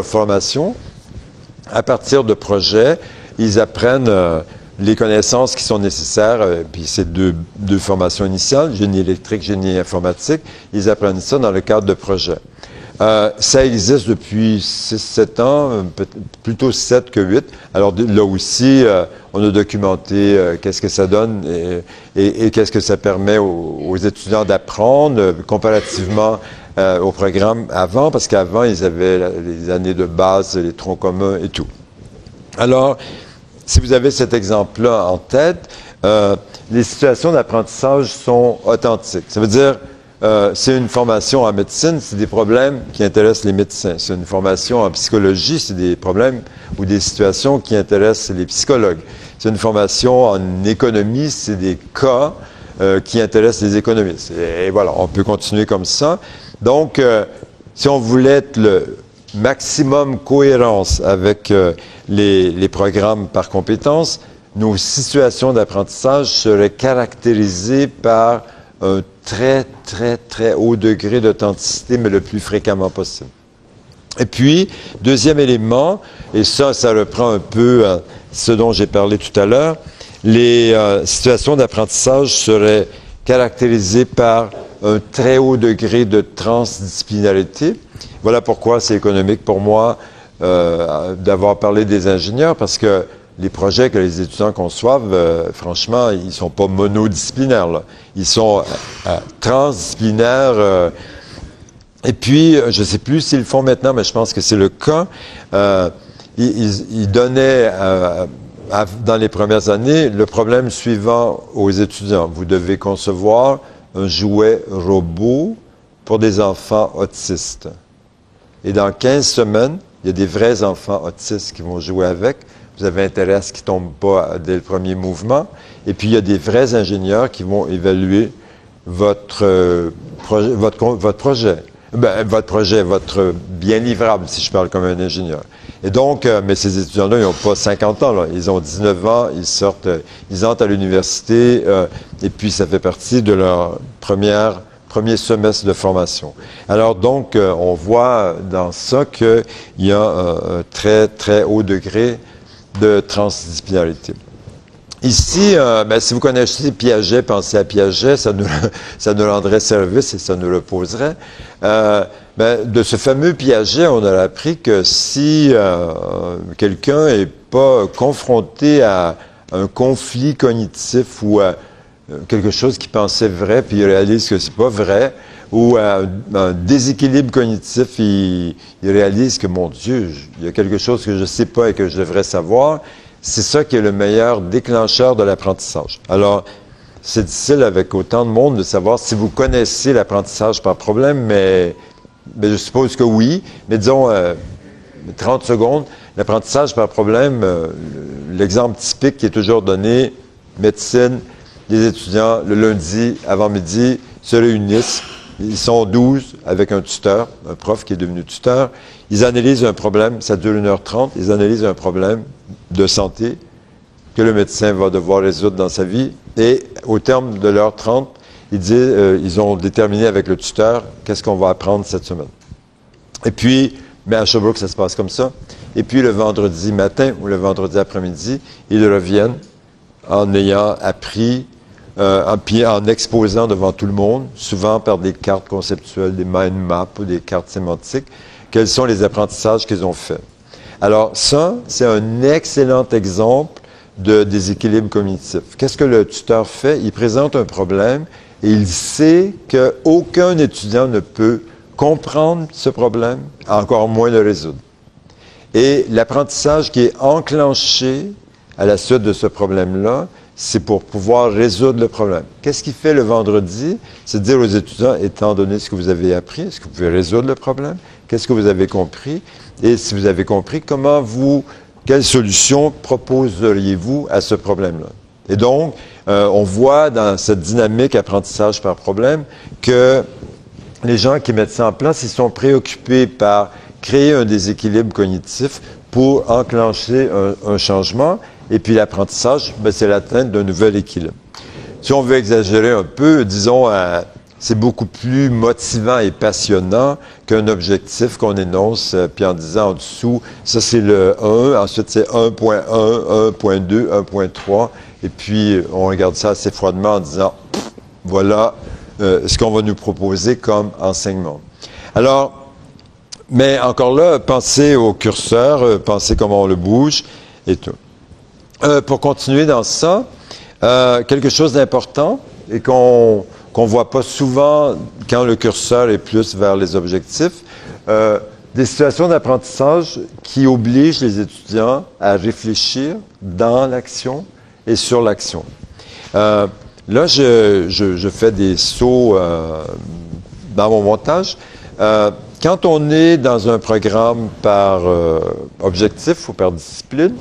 formation à partir de projets. Ils apprennent les connaissances qui sont nécessaires, puis c'est deux formations initiales, génie électrique, génie informatique. Ils apprennent ça dans le cadre de projets. Ça existe depuis 6-7 ans, plutôt 7 que 8. Alors là aussi, on a documenté qu'est-ce que ça donne et qu'est-ce que ça permet aux étudiants d'apprendre comparativement au programme avant, parce qu'avant, ils avaient les années de base, les troncs communs et tout. Alors, si vous avez cet exemple-là en tête, les situations d'apprentissage sont authentiques. Ça veut dire c'est une formation en médecine, c'est des problèmes qui intéressent les médecins. C'est une formation en psychologie, c'est des problèmes ou des situations qui intéressent les psychologues. C'est une formation en économie, c'est des cas qui intéressent les économistes. Et voilà, on peut continuer comme ça. Donc, si on voulait être le maximum cohérence avec les programmes par compétences, nos situations d'apprentissage seraient caractérisées par un très, très, très haut degré d'authenticité, mais le plus fréquemment possible. Et puis, deuxième élément, et ça reprend un peu ce dont j'ai parlé tout à l'heure, les situations d'apprentissage seraient caractérisées par un très haut degré de transdisciplinarité. Voilà pourquoi c'est économique pour moi d'avoir parlé des ingénieurs, parce que les projets que les étudiants conçoivent, franchement, ils sont pas monodisciplinaires, là. Ils sont transdisciplinaires. Et puis, je ne sais plus s'ils le font maintenant, mais je pense que c'est le cas. Ils donnaient, dans les premières années, le problème suivant aux étudiants. Vous devez concevoir un jouet robot pour des enfants autistes. Et dans 15 semaines, il y a des vrais enfants autistes qui vont jouer avec. Vous avez intérêt à ce qu'ils ne tombent pas dès le premier mouvement. Et puis, il y a des vrais ingénieurs qui vont évaluer votre projet. Votre bien livrable, si je parle comme un ingénieur. Et donc, mais ces étudiants-là, ils n'ont pas 50 ans, là. Ils ont 19 ans, ils entrent à l'université, et puis ça fait partie de leur premier semestre de formation. Alors donc, on voit dans ça qu'il y a un très, très haut degré de transdisciplinarité. Ici, si vous connaissez Piaget, pensez à Piaget, ça nous rendrait service et ça nous le poserait. De ce fameux Piaget, on a appris que si quelqu'un n'est pas confronté à un conflit cognitif ou à quelque chose qu'il pensait vrai, puis il réalise que c'est pas vrai, ou à un déséquilibre cognitif, il réalise que, mon Dieu, il y a quelque chose que je ne sais pas et que je devrais savoir. C'est ça qui est le meilleur déclencheur de l'apprentissage. Alors, c'est difficile avec autant de monde de savoir si vous connaissez l'apprentissage par problème, mais je suppose que oui. Mais disons, 30 secondes, l'apprentissage par problème, l'exemple typique qui est toujours donné, médecine, les étudiants, le lundi, avant midi, se réunissent. Ils sont 12 avec un tuteur, un prof qui est devenu tuteur. Ils analysent un problème, ça dure 1h30, ils analysent un problème de santé que le médecin va devoir résoudre dans sa vie. Et au terme de l'heure 30, ils ont déterminé avec le tuteur qu'est-ce qu'on va apprendre cette semaine. Et puis, mais à Sherbrooke, ça se passe comme ça. Et puis le vendredi matin ou le vendredi après-midi, ils reviennent en ayant appris, en exposant devant tout le monde, souvent par des cartes conceptuelles, des mind maps ou des cartes sémantiques, quels sont les apprentissages qu'ils ont faits. Alors ça, c'est un excellent exemple de déséquilibre cognitif. Qu'est-ce que le tuteur fait? Il présente un problème et il sait qu'aucun étudiant ne peut comprendre ce problème, encore moins le résoudre. Et l'apprentissage qui est enclenché à la suite de ce problème-là, c'est pour pouvoir résoudre le problème. Qu'est-ce qu'il fait le vendredi? C'est de dire aux étudiants, étant donné ce que vous avez appris, est-ce que vous pouvez résoudre le problème? Qu'est-ce que vous avez compris? Et si vous avez compris, quelle solution proposeriez-vous à ce problème-là? Et donc, on voit dans cette dynamique apprentissage par problème que les gens qui mettent ça en place, ils sont préoccupés par créer un déséquilibre cognitif pour enclencher un changement. Et puis l'apprentissage, c'est l'atteinte d'un nouvel équilibre. Si on veut exagérer un peu, disons, c'est beaucoup plus motivant et passionnant qu'un objectif qu'on énonce, puis en disant en dessous, ça c'est le 1, ensuite c'est 1.1, 1.2, 1.3, et puis on regarde ça assez froidement en disant, voilà ce qu'on va nous proposer comme enseignement. Alors, mais encore là, pensez au curseur, pensez comment on le bouge et tout. Pour continuer dans ça, quelque chose d'important et qu'on voit pas souvent quand le curseur est plus vers les objectifs, des situations d'apprentissage qui obligent les étudiants à réfléchir dans l'action et sur l'action. Là, je fais des sauts dans mon montage. Quand on est dans un programme par objectif ou par discipline,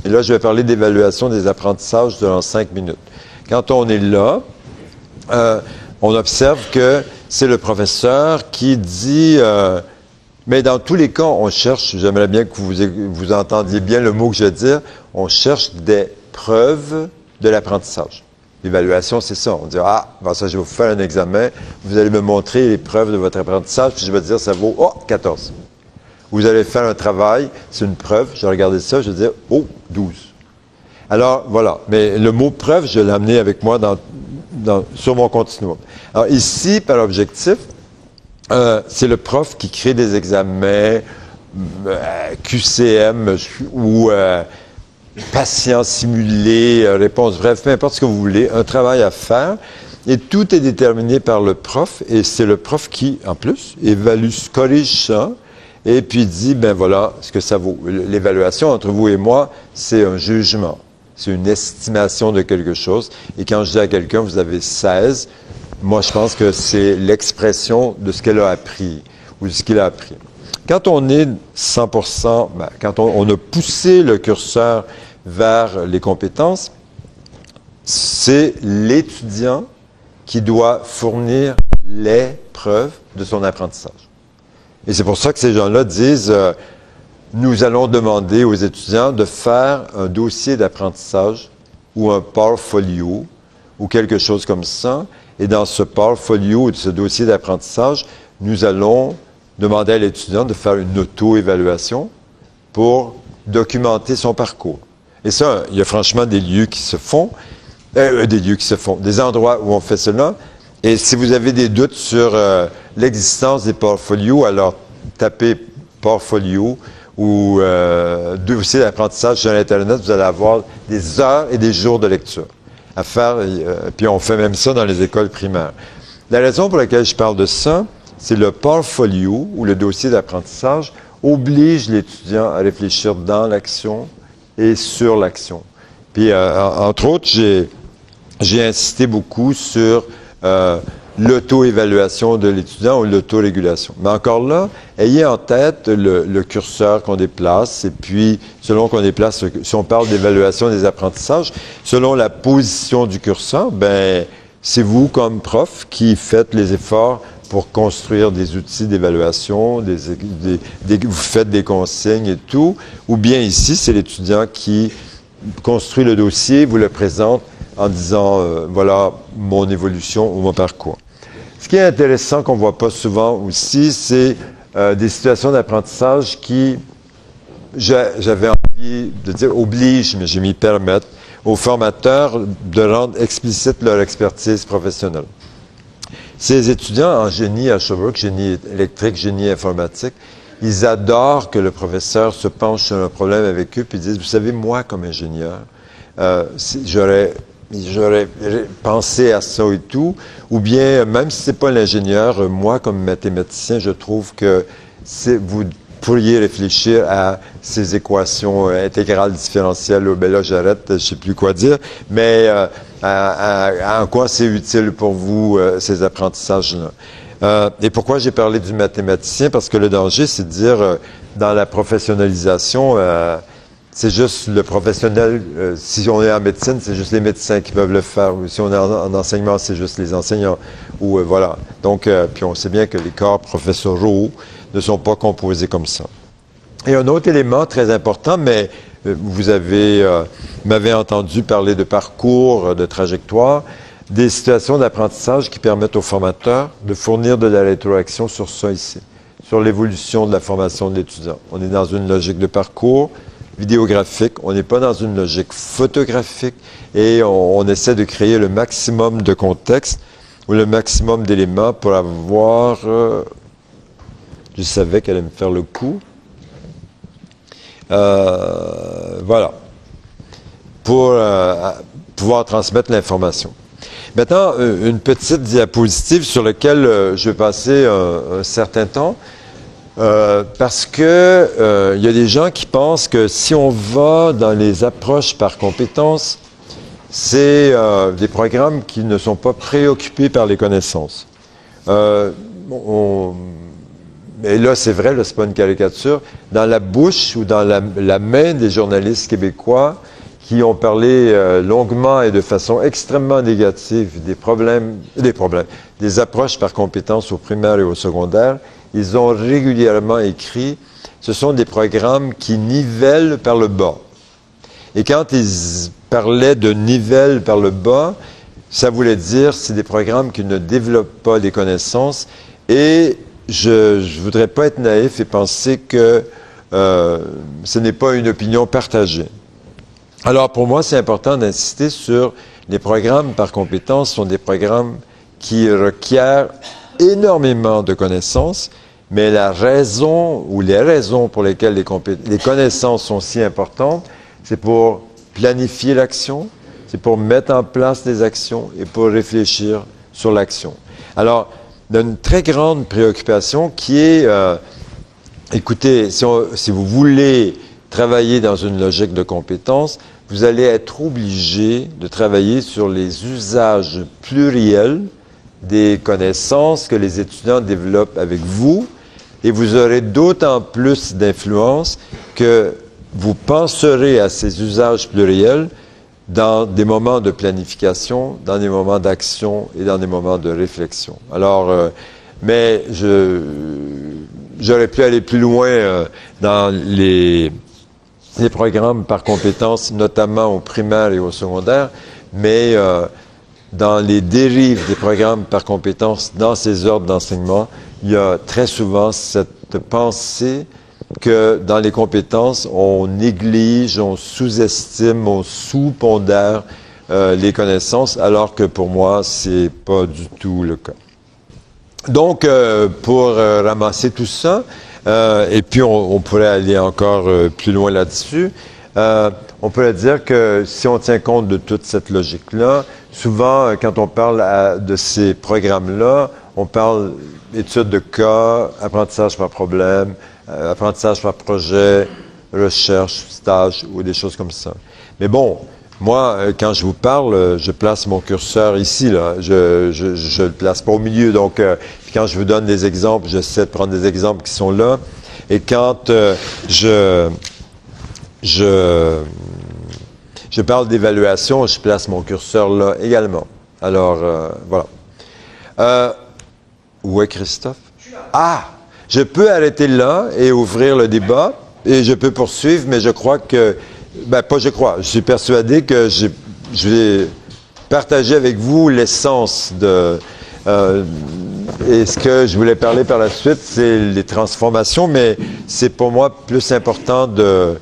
et là, je vais parler d'évaluation des apprentissages durant 5 minutes. Quand on est là, on observe que c'est le professeur qui dit, mais dans tous les cas, on cherche, j'aimerais bien que vous entendiez bien le mot que je veux dire, on cherche des preuve de l'apprentissage. L'évaluation, c'est ça. On dit, ça, je vais vous faire un examen, vous allez me montrer les preuves de votre apprentissage, puis je vais dire, ça vaut, 14. Vous allez faire un travail, c'est une preuve, je vais regarder ça, je vais dire, 12. Alors, voilà. Mais le mot preuve, je l'ai amené avec moi sur mon continuum. Alors, ici, par objectif, c'est le prof qui crée des examens QCM ou patient simulé, réponse bref, peu importe ce que vous voulez, un travail à faire. Et tout est déterminé par le prof, et c'est le prof qui, en plus, évalue, corrige ça, et puis dit, ben voilà ce que ça vaut. L'évaluation entre vous et moi, c'est un jugement. C'est une estimation de quelque chose. Et quand je dis à quelqu'un, vous avez 16, moi, je pense que c'est l'expression de ce qu'elle a appris ou de ce qu'il a appris. Quand on est 100%, quand on a poussé le curseur vers les compétences, c'est l'étudiant qui doit fournir les preuves de son apprentissage. Et c'est pour ça que ces gens-là disent, nous allons demander aux étudiants de faire un dossier d'apprentissage ou un portfolio ou quelque chose comme ça. Et dans ce portfolio, ce dossier d'apprentissage, nous allons demander à l'étudiant de faire une auto-évaluation pour documenter son parcours. Et ça, il y a franchement des lieux qui se font, des endroits où on fait cela. Et si vous avez des doutes sur l'existence des portfolios, alors tapez portfolio ou dossier d'apprentissage sur Internet, vous allez avoir des heures et des jours de lecture à faire. Puis on fait même ça dans les écoles primaires. La raison pour laquelle je parle de ça, c'est le portfolio ou le dossier d'apprentissage oblige l'étudiant à réfléchir dans l'action et sur l'action. Puis, entre autres, j'ai insisté beaucoup sur l'auto-évaluation de l'étudiant ou l'autorégulation. Mais encore là, ayez en tête le curseur qu'on déplace, et puis, selon qu'on déplace, si on parle d'évaluation des apprentissages, selon la position du curseur, c'est vous, comme prof, qui faites les efforts pour construire des outils d'évaluation, vous faites des consignes et tout, ou bien ici, c'est l'étudiant qui construit le dossier, vous le présente en disant, voilà mon évolution ou mon parcours. Ce qui est intéressant, qu'on ne voit pas souvent aussi, c'est des situations d'apprentissage qui, j'avais envie de dire, obligent, mais je m'y permettre, aux formateurs de rendre explicite leur expertise professionnelle. Ces étudiants en génie à Sherbrooke, génie électrique, génie informatique, ils adorent que le professeur se penche sur un problème avec eux puis disent, vous savez, moi, comme ingénieur, j'aurais pensé à ça et tout, ou bien, même si c'est pas l'ingénieur, moi, comme mathématicien, je trouve que vous pourriez réfléchir à ces équations intégrales différentielles. Là, j'arrête, je sais plus quoi dire, mais en quoi c'est utile pour vous, ces apprentissages-là. Et pourquoi j'ai parlé du mathématicien? Parce que le danger, c'est de dire, dans la professionnalisation, c'est juste le professionnel, si on est en médecine, c'est juste les médecins qui peuvent le faire. Ou si on est en enseignement, c'est juste les enseignants. Ou voilà. Donc, puis on sait bien que les corps professoraux ne sont pas composés comme ça. Et un autre élément très important, mais vous m'avez entendu parler de parcours, de trajectoire, des situations d'apprentissage qui permettent aux formateurs de fournir de la rétroaction sur ça ici, sur l'évolution de la formation de l'étudiant. On est dans une logique de parcours vidéographique, on n'est pas dans une logique photographique, et on essaie de créer le maximum de contexte ou le maximum d'éléments pour avoir... je savais qu'elle allait me faire le coup. Voilà. Pour pouvoir transmettre l'information. Maintenant, une petite diapositive sur laquelle je vais passer un certain temps, parce que il y a des gens qui pensent que si on va dans les approches par compétences, c'est des programmes qui ne sont pas préoccupés par les connaissances. Et là, c'est vrai, là, c'est pas une caricature. Dans la bouche ou dans la main des journalistes québécois qui ont parlé longuement et de façon extrêmement négative des approches par compétences au primaire et au secondaire, ils ont régulièrement écrit, ce sont des programmes qui nivellent par le bas. Et quand ils parlaient de nivelle par le bas, ça voulait dire c'est des programmes qui ne développent pas les connaissances. Et je ne voudrais pas être naïf et penser que ce n'est pas une opinion partagée. Alors, pour moi, c'est important d'insister sur les programmes par compétences sont des programmes qui requièrent énormément de connaissances, mais la raison ou les raisons pour lesquelles les connaissances sont si importantes, c'est pour planifier l'action, c'est pour mettre en place des actions et pour réfléchir sur l'action. Alors, il y a une très grande préoccupation qui est, écoutez, si vous voulez travailler dans une logique de compétences, vous allez être obligé de travailler sur les usages pluriels des connaissances que les étudiants développent avec vous, et vous aurez d'autant plus d'influence que vous penserez à ces usages pluriels dans des moments de planification, dans des moments d'action et dans des moments de réflexion. Alors, mais j'aurais pu aller plus loin dans les programmes par compétences, notamment au primaire et au secondaire, mais dans les dérives des programmes par compétences, dans ces ordres d'enseignement, il y a très souvent cette pensée que dans les compétences, on néglige, on sous-estime, on sous-pondère les connaissances, alors que pour moi, c'est pas du tout le cas. Donc, pour ramasser tout ça, et puis on pourrait aller encore plus loin là-dessus, on pourrait dire que si on tient compte de toute cette logique-là, souvent, quand on parle de ces programmes-là, on parle études de cas, apprentissage par problème, apprentissage par projet, recherche, stage ou des choses comme ça. Mais bon, moi, quand je vous parle, je place mon curseur ici, là. Je le place pas au milieu. Donc, quand je vous donne des exemples, j'essaie de prendre des exemples qui sont là. Et quand je parle d'évaluation, je place mon curseur là également. Alors, voilà. Où est Christophe? Ah! Je peux arrêter là et ouvrir le débat, et je peux poursuivre, mais je crois que, je suis persuadé que je vais partager avec vous l'essence de... et ce que je voulais parler par la suite, c'est les transformations, mais c'est pour moi plus important de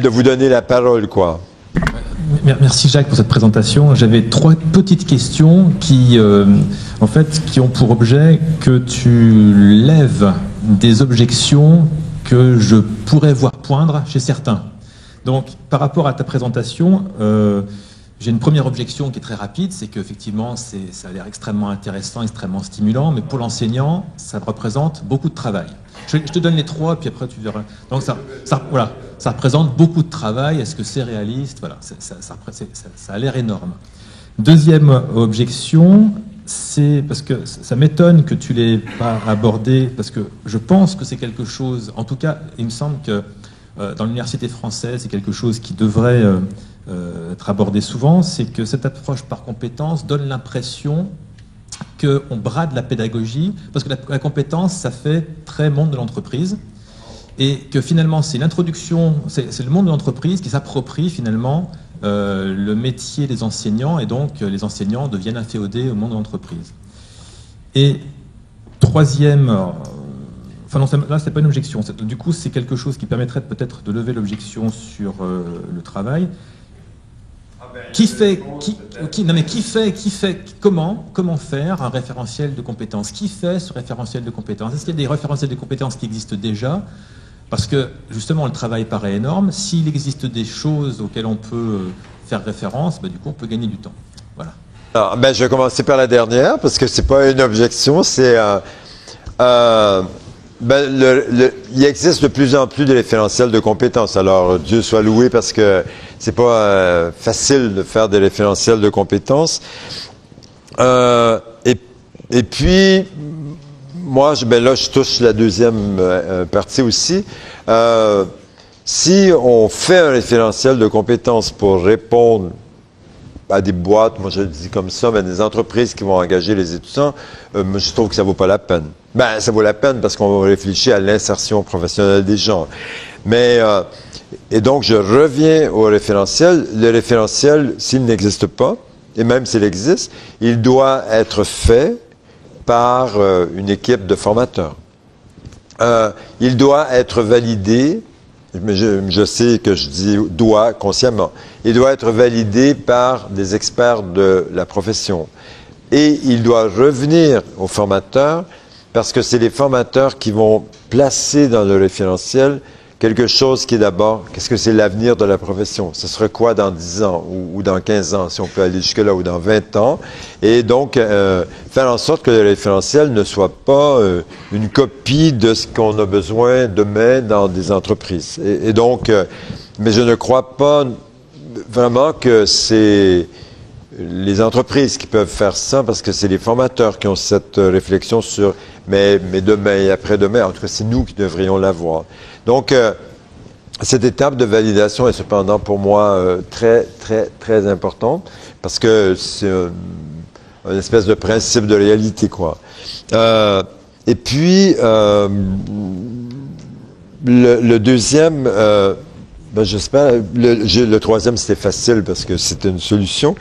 vous donner la parole, quoi. Merci Jacques pour cette présentation. J'avais 3 petites questions qui ont pour objet que tu lèves des objections que je pourrais voir poindre chez certains. Donc, par rapport à ta présentation, j'ai une première objection qui est très rapide, c'est qu'effectivement, ça a l'air extrêmement intéressant, extrêmement stimulant, mais pour l'enseignant, ça représente beaucoup de travail. Je te donne les 3, puis après tu verras. Donc ça représente beaucoup de travail. Est-ce que c'est réaliste? Voilà, ça a l'air énorme. Deuxième objection, c'est parce que ça m'étonne que tu l'aies pas abordé, parce que je pense que c'est quelque chose, en tout cas, il me semble que dans l'université française, c'est quelque chose qui devrait être abordé souvent, c'est que cette approche par compétence donne l'impression qu'on brade la pédagogie, parce que la compétence, ça fait très monde de l'entreprise, et que finalement, c'est l'introduction, c'est le monde de l'entreprise qui s'approprie finalement le métier des enseignants, et donc les enseignants deviennent inféodés au monde de l'entreprise. Et troisième, là, c'est pas une objection, du coup, c'est quelque chose qui permettrait peut-être de lever l'objection sur le travail. Comment faire un référentiel de compétences? Qui fait ce référentiel de compétences? Est-ce qu'il y a des référentiels de compétences qui existent déjà? Parce que, justement, le travail paraît énorme. S'il existe des choses auxquelles on peut faire référence, du coup, on peut gagner du temps. Voilà. Alors, je vais commencer par la dernière, parce que c'est pas une objection, c'est... il existe de plus en plus de référentiels de compétences. Alors, Dieu soit loué, parce que c'est pas facile de faire des référentiels de compétences. Et puis, moi, là, je touche la deuxième partie aussi. Si on fait un référentiel de compétences pour répondre à des boîtes, moi je le dis comme ça, mais des entreprises qui vont engager les étudiants, je trouve que ça vaut pas la peine. Ça vaut la peine parce qu'on va réfléchir à l'insertion professionnelle des gens. Mais Et donc, je reviens au référentiel. Le référentiel, s'il n'existe pas, et même s'il existe, il doit être fait par une équipe de formateurs. Il doit être validé, mais je sais que je dis « doit » consciemment, il doit être validé par des experts de la profession. Et il doit revenir aux formateurs parce que c'est les formateurs qui vont placer dans le référentiel quelque chose qui est d'abord, qu'est-ce que c'est l'avenir de la profession? Ce serait quoi dans 10 ans ou dans 15 ans, si on peut aller jusque-là, ou dans 20 ans? Et donc, faire en sorte que le référentiel ne soit pas une copie de ce qu'on a besoin demain dans des entreprises. Et donc, mais je ne crois pas vraiment que c'est les entreprises qui peuvent faire ça, parce que c'est les formateurs qui ont cette réflexion sur mais demain et après-demain. En tout cas, c'est nous qui devrions l'avoir. Donc, cette étape de validation est cependant pour moi très, très, très importante, parce que c'est une espèce de principe de réalité, quoi. Et puis, le deuxième, j'espère, le troisième, c'était facile parce que c'était une solution.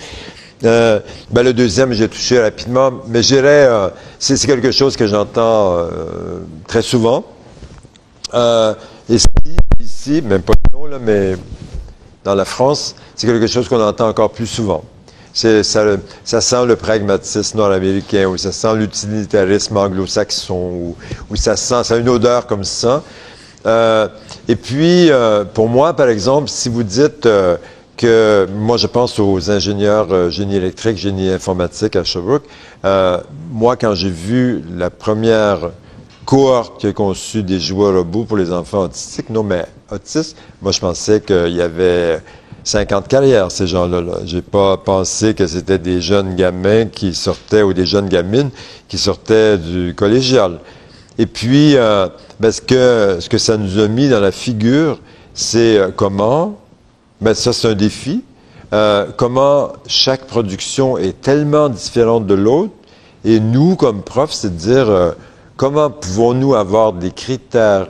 Le deuxième, j'ai touché rapidement, mais je dirais, c'est quelque chose que j'entends très souvent. Et ici, même pas non, là, mais dans la France, c'est quelque chose qu'on entend encore plus souvent. Ça sent le pragmatisme nord-américain, ou ça sent l'utilitarisme anglo-saxon, ou ça a une odeur comme ça. Et puis, pour moi, par exemple, si vous dites que moi, je pense aux ingénieurs génie électrique, génie informatique à Sherbrooke. Moi, quand j'ai vu la première cohorte qui a conçu des jouets robots pour les enfants autistiques, non, mais autistes, moi, je pensais qu'il y avait 50 carrières, ces gens-là. J'ai pas pensé que c'était des jeunes gamins qui sortaient, ou des jeunes gamines qui sortaient du collégial. Et puis, ce que ça nous a mis dans la figure, c'est comment, ça c'est un défi, comment chaque production est tellement différente de l'autre, et nous, comme profs, c'est de dire comment pouvons-nous avoir des critères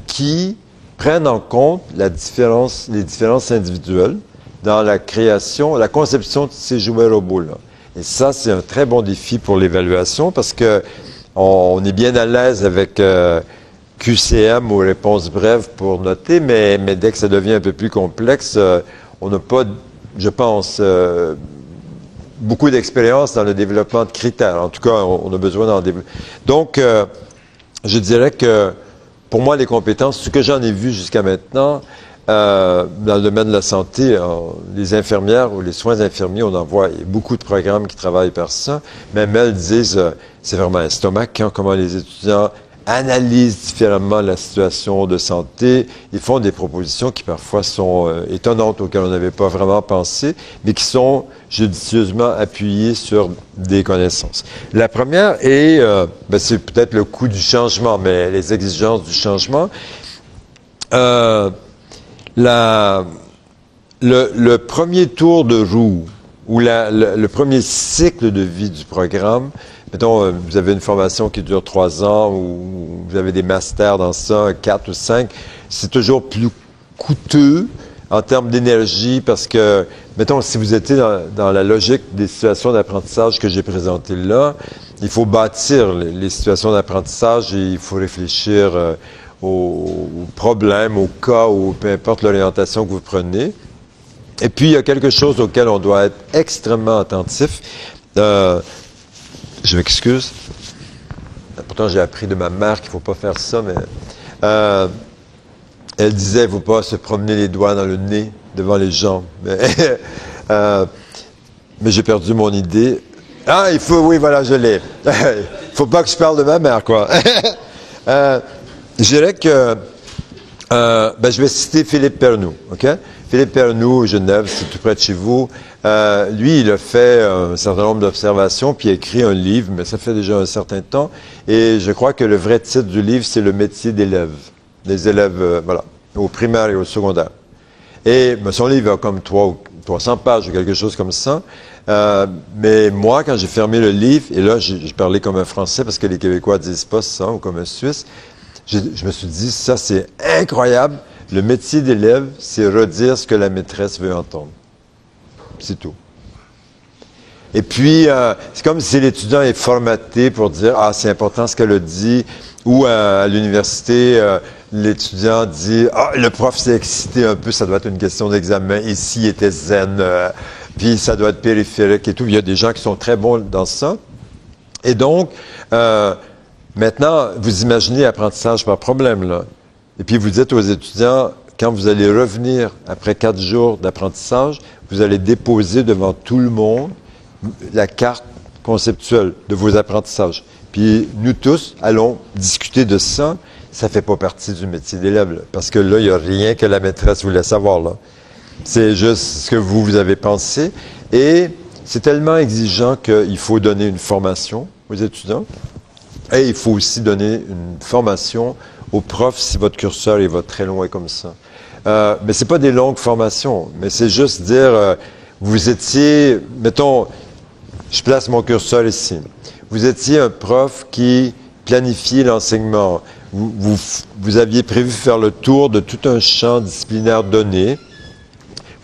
qui prennent en compte les différences individuelles dans la création, la conception de ces jouets robots-là. Et ça, c'est un très bon défi pour l'évaluation, parce que on est bien à l'aise avec QCM ou réponse brève pour noter, mais dès que ça devient un peu plus complexe, on n'a pas, je pense, beaucoup d'expérience dans le développement de critères. En tout cas, on a besoin d'en développer. Donc, je dirais que, pour moi, les compétences, ce que j'en ai vu jusqu'à maintenant, dans le domaine de la santé, les infirmières ou les soins infirmiers, on en voit, il y a beaucoup de programmes qui travaillent par ça. Même elles disent, c'est vraiment estomaquant comment les étudiants analysent différemment la situation de santé. Ils font des propositions qui parfois sont étonnantes, auxquelles on n'avait pas vraiment pensé, mais qui sont judicieusement appuyées sur des connaissances. La première est, c'est peut-être le coût du changement, mais les exigences du changement. Le premier tour de roue, ou le premier cycle de vie du programme, mettons, vous avez une formation qui dure 3 ans, ou vous avez des masters dans ça, 4 ou 5, c'est toujours plus coûteux en termes d'énergie, parce que, mettons, si vous étiez dans la logique des situations d'apprentissage que j'ai présentées là, il faut bâtir les situations d'apprentissage et il faut réfléchir aux problèmes, aux cas, ou peu importe l'orientation que vous prenez. Et puis, il y a quelque chose auquel on doit être extrêmement attentif. Je m'excuse. Pourtant, j'ai appris de ma mère qu'il ne faut pas faire ça, mais elle disait qu'il ne faut pas se promener les doigts dans le nez devant les gens. Mais j'ai perdu mon idée. Ah, il faut, oui, voilà, je l'ai. Il ne faut pas que je parle de ma mère, quoi. Je dirais que je vais citer Philippe Pernoud, OK? Philippe Pernoud, Genève, c'est tout près de chez vous. Lui, il a fait un certain nombre d'observations, puis il a écrit un livre, mais ça fait déjà un certain temps. Et je crois que le vrai titre du livre, c'est « Le métier d'élève ». Des élèves, au primaire et au secondaire. Et son livre a comme 300 pages ou quelque chose comme ça. Mais moi, quand j'ai fermé le livre, et là, j'ai parlé comme un Français, parce que les Québécois disent pas ça, ou comme un Suisse, je me suis dit, ça, c'est incroyable. Le métier d'élève, c'est redire ce que la maîtresse veut entendre. C'est tout. Et puis, c'est comme si l'étudiant est formaté pour dire « Ah, c'est important ce qu'elle a dit », ou à l'université, l'étudiant dit « Ah, le prof s'est excité un peu, ça doit être une question d'examen, ici il était zen, puis ça doit être périphérique et tout ». Il y a des gens qui sont très bons dans ça. Et donc, maintenant, vous imaginez l'apprentissage par problème, là. Et puis vous dites aux étudiants, quand vous allez revenir après 4 jours d'apprentissage, vous allez déposer devant tout le monde la carte conceptuelle de vos apprentissages. Puis nous tous allons discuter de ça. Ça ne fait pas partie du métier d'élève, parce que là, il n'y a rien que la maîtresse voulait savoir, là. C'est juste ce que vous avez pensé. Et c'est tellement exigeant qu'il faut donner une formation aux étudiants. Et il faut aussi donner une formation aux profs si votre curseur il va très loin comme ça. Mais ce n'est pas des longues formations, mais c'est juste dire, vous étiez, mettons, je place mon curseur ici. Vous étiez un prof qui planifiait l'enseignement. Vous aviez prévu faire le tour de tout un champ disciplinaire donné.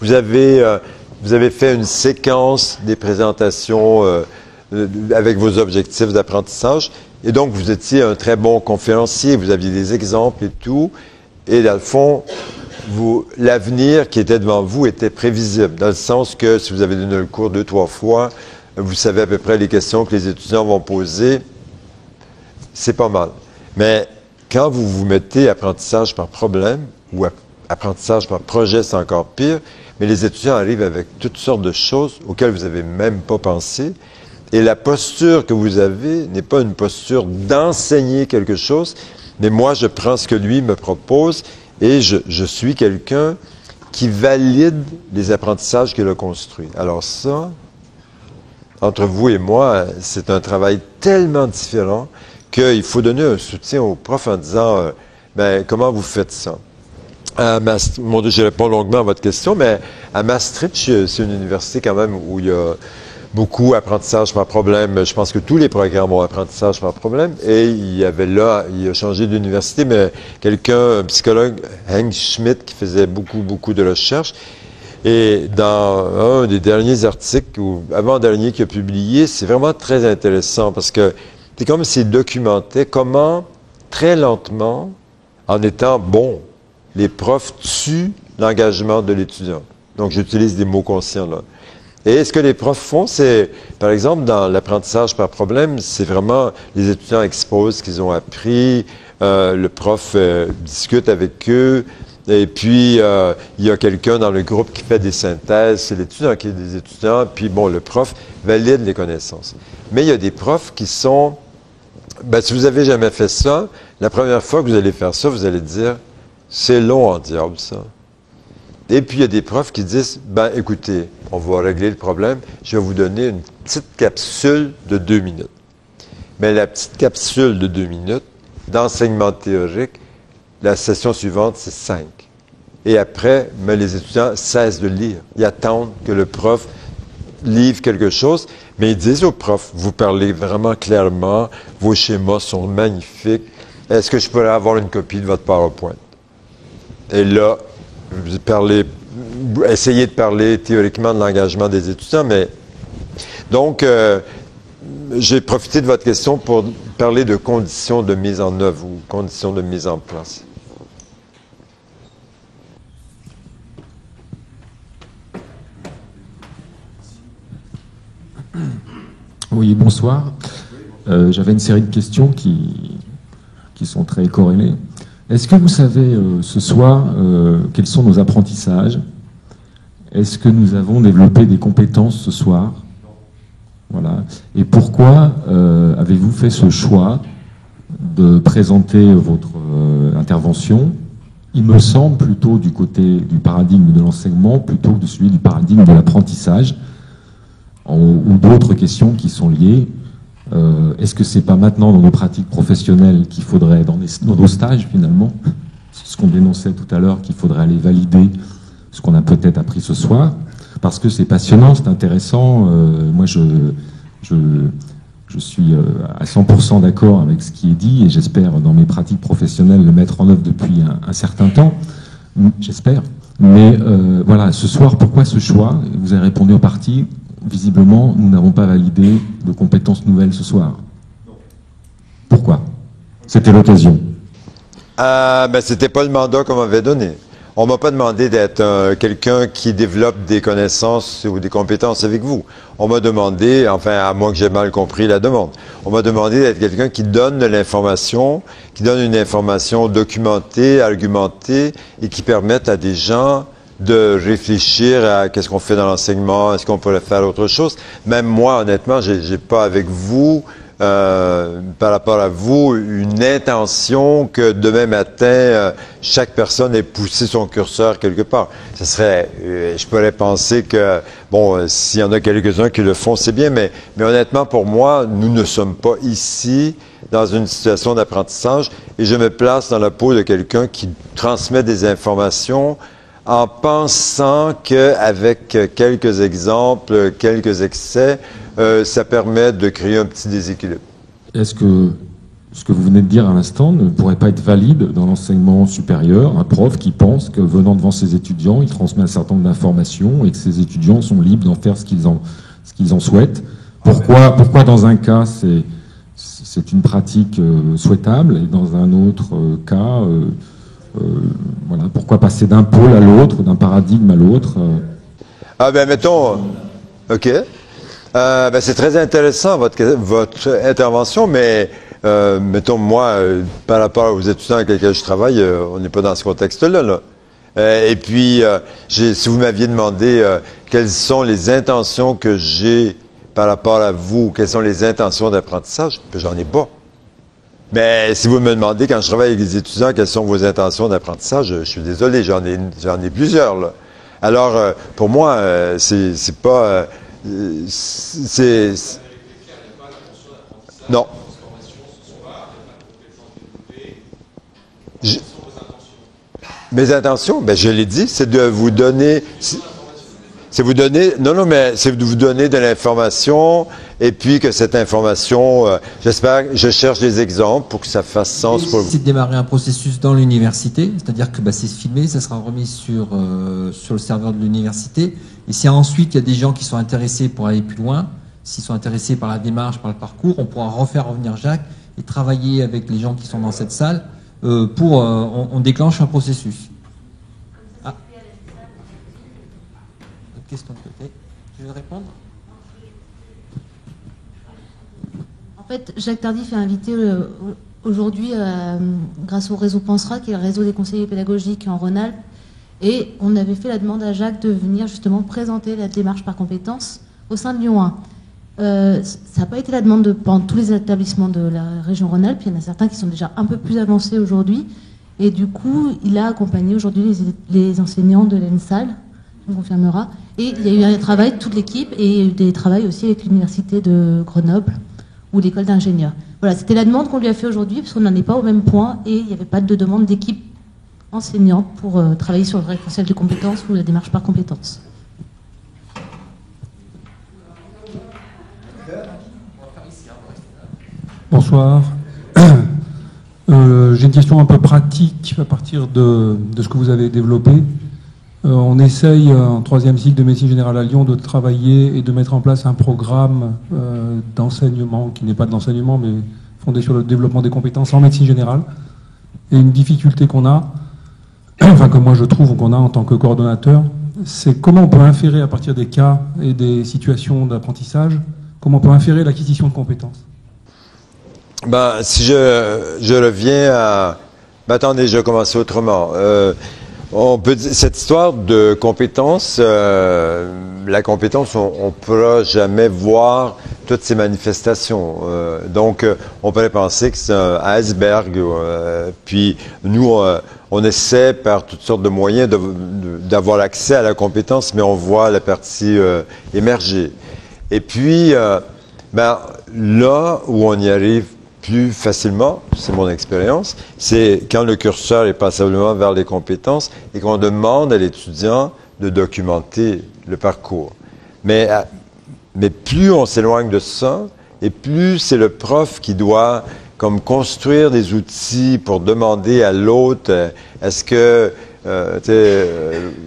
Vous avez fait une séquence des présentations avec vos objectifs d'apprentissage. Et donc, vous étiez un très bon conférencier. Vous aviez des exemples et tout. Et dans le fond, l'avenir qui était devant vous était prévisible. Dans le sens que si vous avez donné le cours 2-3 fois, vous savez à peu près les questions que les étudiants vont poser. C'est pas mal. Mais quand vous vous mettez apprentissage par problème ou apprentissage par projet, c'est encore pire. Mais les étudiants arrivent avec toutes sortes de choses auxquelles vous n'avez même pas pensé. Et la posture que vous avez n'est pas une posture d'enseigner quelque chose, mais moi, je prends ce que lui me propose et je suis quelqu'un qui valide les apprentissages qu'il a construits. Alors ça, entre vous et moi, c'est un travail tellement différent qu'il faut donner un soutien au prof en disant ben, comment vous faites ça? Mon Dieu, je réponds longuement à votre question, mais à Maastricht, c'est une université quand même où il y a beaucoup apprentissage par problème. Je pense que tous les programmes ont apprentissage par problème. Et il y avait là, il a changé d'université, mais un psychologue, Hank Schmidt, qui faisait beaucoup de recherches. Et dans un des derniers articles, ou avant-dernier qu'il a publié, c'est vraiment très intéressant parce que c'est comme s'il documentait comment, très lentement, en étant bon, les profs tuent l'engagement de l'étudiant. Donc, j'utilise des mots conscients là. Et ce que les profs font, c'est, par exemple, dans l'apprentissage par problème, c'est vraiment, les étudiants exposent ce qu'ils ont appris, le prof discute avec eux, et puis il y a quelqu'un dans le groupe qui fait des synthèses, c'est l'étudiant qui est des étudiants, puis bon, le prof valide les connaissances. Mais il y a des profs qui sont, ben, si vous avez jamais fait ça, la première fois que vous allez faire ça, vous allez dire, c'est long en diable, ça. Et puis, il y a des profs qui disent, ben, écoutez, on va régler le problème, je vais vous donner une petite capsule de 2 minutes. Mais la petite capsule de 2 minutes d'enseignement théorique, la session suivante, c'est 5. Et après, mais les étudiants cessent de lire. Ils attendent que le prof livre quelque chose, mais ils disent au prof, vous parlez vraiment clairement, vos schémas sont magnifiques, est-ce que je pourrais avoir une copie de votre PowerPoint? Et là, vous essayez de parler théoriquement de l'engagement des étudiants, mais donc, j'ai profité de votre question pour parler de conditions de mise en œuvre ou conditions de mise en place. Oui, bonsoir. J'avais une série de questions qui sont très corrélées. Est-ce que vous savez ce soir quels sont nos apprentissages? Est-ce que nous avons développé des compétences ce soir? Voilà. Et pourquoi avez-vous fait ce choix de présenter votre intervention, il me semble, plutôt du côté du paradigme de l'enseignement plutôt que de celui du paradigme de l'apprentissage, ou d'autres questions qui sont liées? Est-ce que c'est pas maintenant dans nos pratiques professionnelles qu'il faudrait, dans nos stages finalement, ce qu'on dénonçait tout à l'heure, qu'il faudrait aller valider ce qu'on a peut-être appris ce soir? Parce que c'est passionnant, c'est intéressant. Moi, je suis à 100% d'accord avec ce qui est dit et j'espère dans mes pratiques professionnelles le mettre en œuvre depuis un certain temps. J'espère. Mais voilà, ce soir, pourquoi ce choix? Vous avez répondu en partie. Visiblement, nous n'avons pas validé de compétences nouvelles ce soir. Pourquoi? C'était l'occasion. C'était pas le mandat qu'on m'avait donné. On m'a pas demandé d'être quelqu'un qui développe des connaissances ou des compétences avec vous. On m'a demandé, enfin, à moins que j'ai mal compris la demande, on m'a demandé d'être quelqu'un qui donne de l'information, qui donne une information documentée, argumentée et qui permette à des gens de réfléchir à qu'est-ce qu'on fait dans l'enseignement, est-ce qu'on pourrait faire autre chose. Même moi, honnêtement, j'ai pas avec vous, par rapport à vous, une intention que demain matin, chaque personne ait poussé son curseur quelque part. Ce serait, je pourrais penser que, bon, s'il y en a quelques-uns qui le font, c'est bien, mais honnêtement, pour moi, nous ne sommes pas ici dans une situation d'apprentissage et je me place dans la peau de quelqu'un qui transmet des informations en pensant qu'avec quelques exemples, quelques excès, ça permet de créer un petit déséquilibre. Est-ce que ce que vous venez de dire à l'instant ne pourrait pas être valide dans l'enseignement supérieur? Un prof qui pense que venant devant ses étudiants, il transmet un certain nombre d'informations et que ses étudiants sont libres d'en faire ce qu'ils en souhaitent. Pourquoi dans un cas c'est une pratique souhaitable et dans un autre cas voilà, pourquoi passer d'un pôle à l'autre, d'un paradigme à l'autre? Mettons, OK. C'est très intéressant votre intervention, mais mettons moi, par rapport aux étudiants avec lesquels je travaille, on n'est pas dans ce contexte-là. Là. Et puis, si vous m'aviez demandé quelles sont les intentions que j'ai par rapport à vous, quelles sont les intentions d'apprentissage, j'en ai pas. Mais si vous me demandez, quand je travaille avec les étudiants, quelles sont vos intentions d'apprentissage, je suis désolé, j'en ai plusieurs. Là. Alors, pour moi, c'est pas... Non. Mes intentions, je l'ai dit, c'est de vous donner... C'est vous donner... Non, mais c'est de vous donner de l'information et puis que cette information, j'espère, je cherche des exemples pour que ça fasse sens pour vous. C'est de démarrer un processus dans l'université, c'est-à-dire que c'est filmé, ça sera remis sur le serveur de l'université. Et si ensuite il y a des gens qui sont intéressés pour aller plus loin, s'ils sont intéressés par la démarche, par le parcours, on pourra refaire revenir Jacques et travailler avec les gens qui sont dans cette salle on déclenche un processus. Ah. Autre question de côté. Tu veux répondre? En fait, Jacques Tardif est invité aujourd'hui grâce au réseau Pensera, qui est le réseau des conseillers pédagogiques en Rhône-Alpes. Et on avait fait la demande à Jacques de venir justement présenter la démarche par compétences au sein de Lyon 1. Ça n'a pas été la demande pendant tous les établissements de la région Rhône-Alpes. Il y en a certains qui sont déjà un peu plus avancés aujourd'hui. Et du coup, il a accompagné aujourd'hui les enseignants de l'ENSAL, on confirmera. Et il y a eu un travail, toute l'équipe, et il y a eu des travaux aussi avec l'université de Grenoble ou l'école d'ingénieurs. Voilà, c'était la demande qu'on lui a fait aujourd'hui, parce qu'on n'en est pas au même point, et il n'y avait pas de demande d'équipe enseignante pour travailler sur le référentiel de compétences ou la démarche par compétences. Bonsoir. J'ai une question un peu pratique à partir de ce que vous avez développé. On essaye en 3e cycle de médecine générale à Lyon de travailler et de mettre en place un programme d'enseignement, qui n'est pas de l'enseignement, mais fondé sur le développement des compétences en médecine générale. Et une difficulté qu'on a, enfin que moi je trouve qu'on a en tant que coordonnateur, c'est comment on peut inférer à partir des cas et des situations d'apprentissage, comment on peut inférer l'acquisition de compétences. Si je reviens à... attendez, je vais commencer autrement. On peut dire, cette histoire de compétence, la compétence, on ne pourra jamais voir toutes ces manifestations. Donc, on pourrait penser que c'est un iceberg. Puis, nous, on essaie par toutes sortes de moyens d'avoir l'accès à la compétence, mais on voit la partie émerger. Et puis, là où on y arrive plus facilement, c'est mon expérience, c'est quand le curseur est passablement vers les compétences et qu'on demande à l'étudiant de documenter le parcours. Mais plus on s'éloigne de ça, et plus c'est le prof qui doit comme construire des outils pour demander à l'autre est-ce que est-ce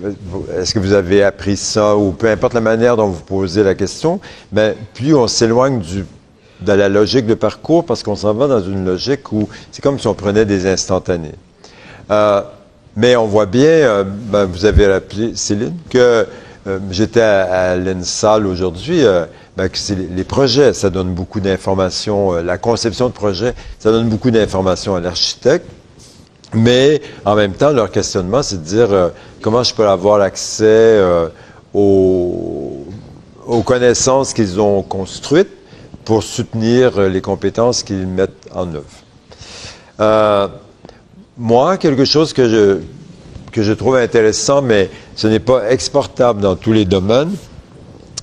que vous avez appris ça, ou peu importe la manière dont vous posez la question, mais plus on s'éloigne de la logique de parcours, parce qu'on s'en va dans une logique où c'est comme si on prenait des instantanés. Mais on voit bien, vous avez rappelé, Céline, que j'étais à l'ENSAL aujourd'hui, que c'est les projets, ça donne beaucoup d'informations, la conception de projet, ça donne beaucoup d'informations à l'architecte, mais en même temps, leur questionnement, c'est de dire comment je peux avoir accès aux connaissances qu'ils ont construites pour soutenir les compétences qu'ils mettent en œuvre. Moi, quelque chose que je trouve intéressant, mais ce n'est pas exportable dans tous les domaines,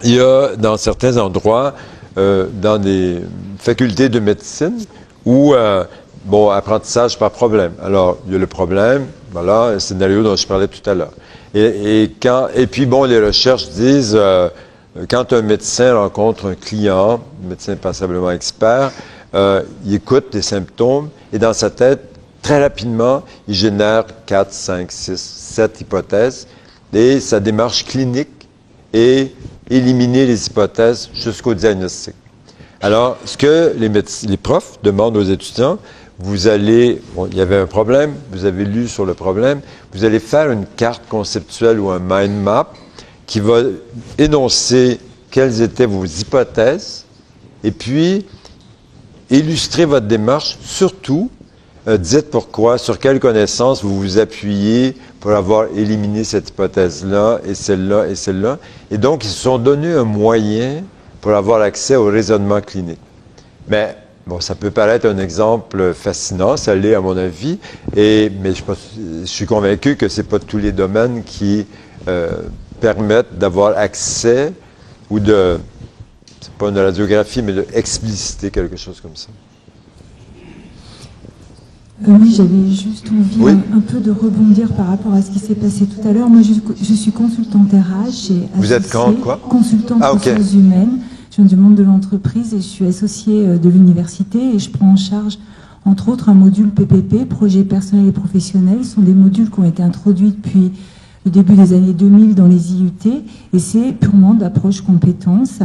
il y a dans certains endroits, dans des facultés de médecine, où, apprentissage pas problème. Alors, il y a le problème, voilà, le scénario dont je parlais tout à l'heure. Et puis, les recherches disent, quand un médecin rencontre un client, un médecin passablement expert, il écoute les symptômes, et dans sa tête, très rapidement, il génère 4, 5, 6, 7 hypothèses, et sa démarche clinique est éliminer les hypothèses jusqu'au diagnostic. Alors, ce que les profs demandent aux étudiants, il y avait un problème, vous avez lu sur le problème, vous allez faire une carte conceptuelle ou un mind map qui va énoncer quelles étaient vos hypothèses, et puis illustrer votre démarche, surtout dites pourquoi, sur quelles connaissances vous vous appuyez pour avoir éliminé cette hypothèse-là, et celle-là, et celle-là. Et donc, ils se sont donné un moyen pour avoir accès au raisonnement clinique. Mais, ça peut paraître un exemple fascinant, ça l'est à mon avis, mais je suis convaincu que ce n'est pas tous les domaines qui permettent d'avoir accès, ou c'est pas une radiographie, mais d'expliciter quelque chose comme ça. Oui, j'avais juste envie un peu de rebondir par rapport à ce qui s'est passé tout à l'heure. Moi, je suis consultante RH et Vous êtes quoi? Consultante ressources humaines. Je viens du monde de l'entreprise et je suis associée de l'université et je prends en charge, entre autres, un module PPP, projet personnel et professionnel. Ce sont des modules qui ont été introduits depuis le début des années 2000 dans les IUT et c'est purement d'approche compétences.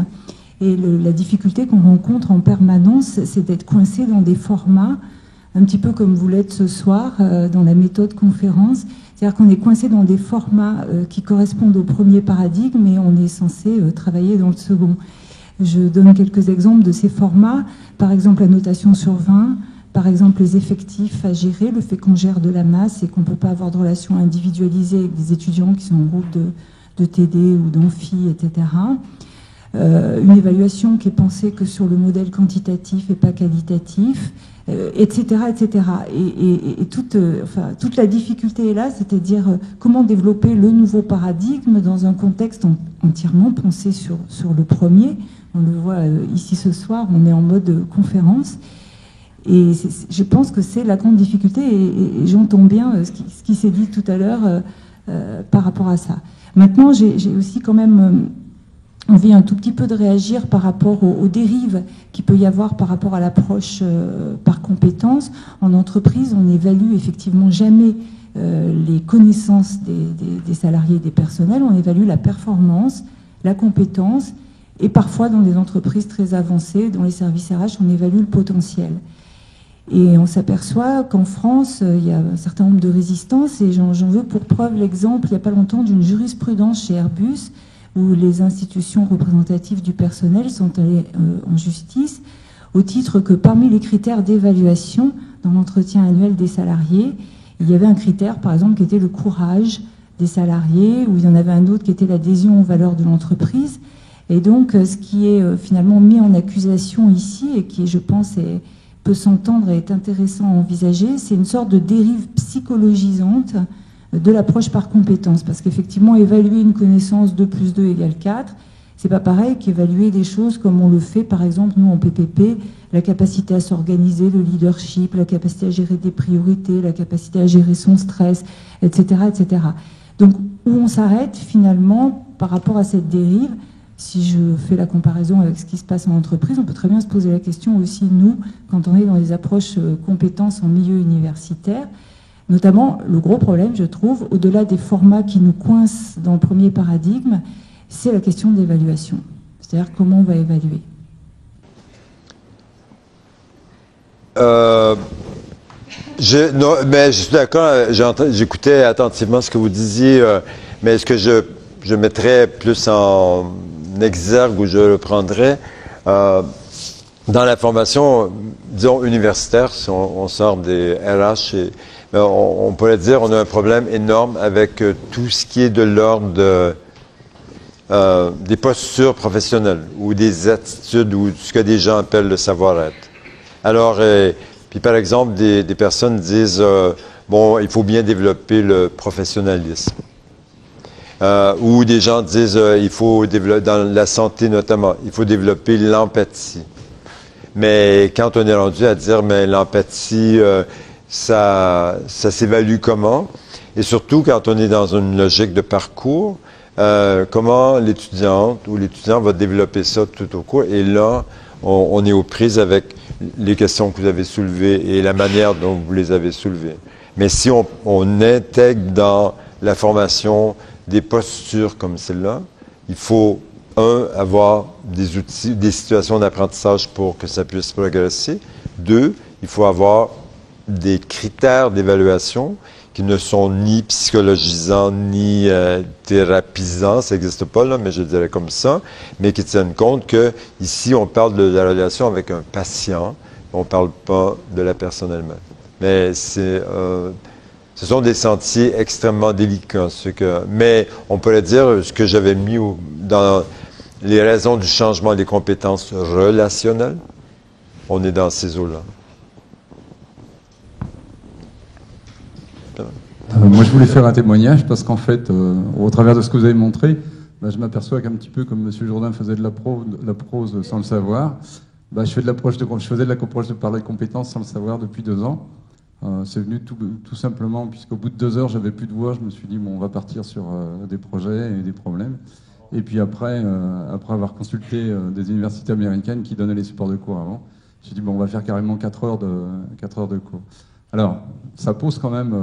Et la difficulté qu'on rencontre en permanence, c'est d'être coincé dans des formats un petit peu comme vous l'êtes ce soir, dans la méthode conférence. C'est-à-dire qu'on est coincé dans des formats qui correspondent au premier paradigme et on est censé travailler dans le second. Je donne quelques exemples de ces formats. Par exemple, la notation sur 20, par exemple, les effectifs à gérer, le fait qu'on gère de la masse et qu'on ne peut pas avoir de relations individualisées avec des étudiants qui sont en groupe de TD ou d'amphi, etc. Une évaluation qui est pensée que sur le modèle quantitatif et pas qualitatif, etc., etc. Et toute la difficulté est là, c'est-à-dire comment développer le nouveau paradigme dans un contexte entièrement pensé sur le premier. On le voit ici ce soir, on est en mode conférence. Et je pense que c'est la grande difficulté, et j'entends bien ce qui s'est dit tout à l'heure par rapport à ça. Maintenant, j'ai aussi quand même envie un tout petit peu de réagir par rapport aux dérives qu'il peut y avoir par rapport à l'approche par compétences. En entreprise, on n'évalue effectivement jamais les connaissances des salariés et des personnels, on évalue la performance, la compétence, et parfois dans des entreprises très avancées, dans les services RH, on évalue le potentiel. Et on s'aperçoit qu'en France, il y a un certain nombre de résistances, et j'en veux pour preuve l'exemple, il n'y a pas longtemps, d'une jurisprudence chez Airbus, où les institutions représentatives du personnel sont allées en justice, au titre que parmi les critères d'évaluation dans l'entretien annuel des salariés, il y avait un critère, par exemple, qui était le courage des salariés, ou il y en avait un autre qui était l'adhésion aux valeurs de l'entreprise. Et donc, ce qui est finalement mis en accusation ici, et qui, je pense, peut s'entendre et est intéressant à envisager, c'est une sorte de dérive psychologisante de l'approche par compétence. Parce qu'effectivement, évaluer une connaissance 2 + 2 = 4, c'est pas pareil qu'évaluer des choses comme on le fait, par exemple, nous, en PPP, la capacité à s'organiser, le leadership, la capacité à gérer des priorités, la capacité à gérer son stress, etc., etc. Donc, où on s'arrête, finalement, par rapport à cette dérive, si je fais la comparaison avec ce qui se passe en entreprise, on peut très bien se poser la question aussi, nous, quand on est dans les approches compétences en milieu universitaire, Notamment, le gros problème, je trouve, au-delà des formats qui nous coincent dans le premier paradigme, c'est la question de l'évaluation. C'est-à-dire comment on va évaluer. Mais je suis d'accord, j'écoutais attentivement ce que vous disiez, mais ce que je mettrais plus en exergue ou je le prendrais dans la formation, disons, universitaire, si on sort des RH, on pourrait dire on a un problème énorme avec tout ce qui est de l'ordre des postures professionnelles ou des attitudes ou ce que des gens appellent le savoir-être. Alors, puis par exemple, des personnes disent, bon, il faut bien développer le professionnalisme. Ou des gens disent, il faut développer, dans la santé notamment, il faut développer l'empathie. Mais quand on est rendu à dire, mais l'empathie, ça s'évalue comment? Et surtout quand on est dans une logique de parcours, comment l'étudiante ou l'étudiant va développer ça tout au cours. Et là, on est aux prises avec les questions que vous avez soulevées et la manière dont vous les avez soulevées. Mais si on intègre dans la formation des postures comme celle-là, il faut, avoir des outils, des situations d'apprentissage pour que ça puisse progresser. 2, il faut avoir des critères d'évaluation qui ne sont ni psychologisants, ni thérapisants, ça n'existe pas là, mais je dirais comme ça, mais qui tiennent compte que ici on parle de la relation avec un patient, on ne parle pas de la personne elle-même. Mais ce sont des sentiers extrêmement délicats. Mais on pourrait dire ce que j'avais mis dans les raisons du changement des compétences relationnelles. On est dans ces eaux-là. Moi, je voulais faire un témoignage parce qu'en fait, au travers de ce que vous avez montré, je m'aperçois qu'un petit peu comme M. Jourdain faisait de la prose sans le savoir, je faisais de l'approche de parler de compétences sans le savoir depuis 2 ans. C'est venu tout simplement puisqu'au bout de 2 heures, j'avais plus de voix. Je me suis dit, bon, on va partir sur des projets et des problèmes. Et puis après avoir consulté des universités américaines qui donnaient les supports de cours avant, j'ai dit, bon, on va faire carrément 4 heures de cours. Alors, ça pose quand même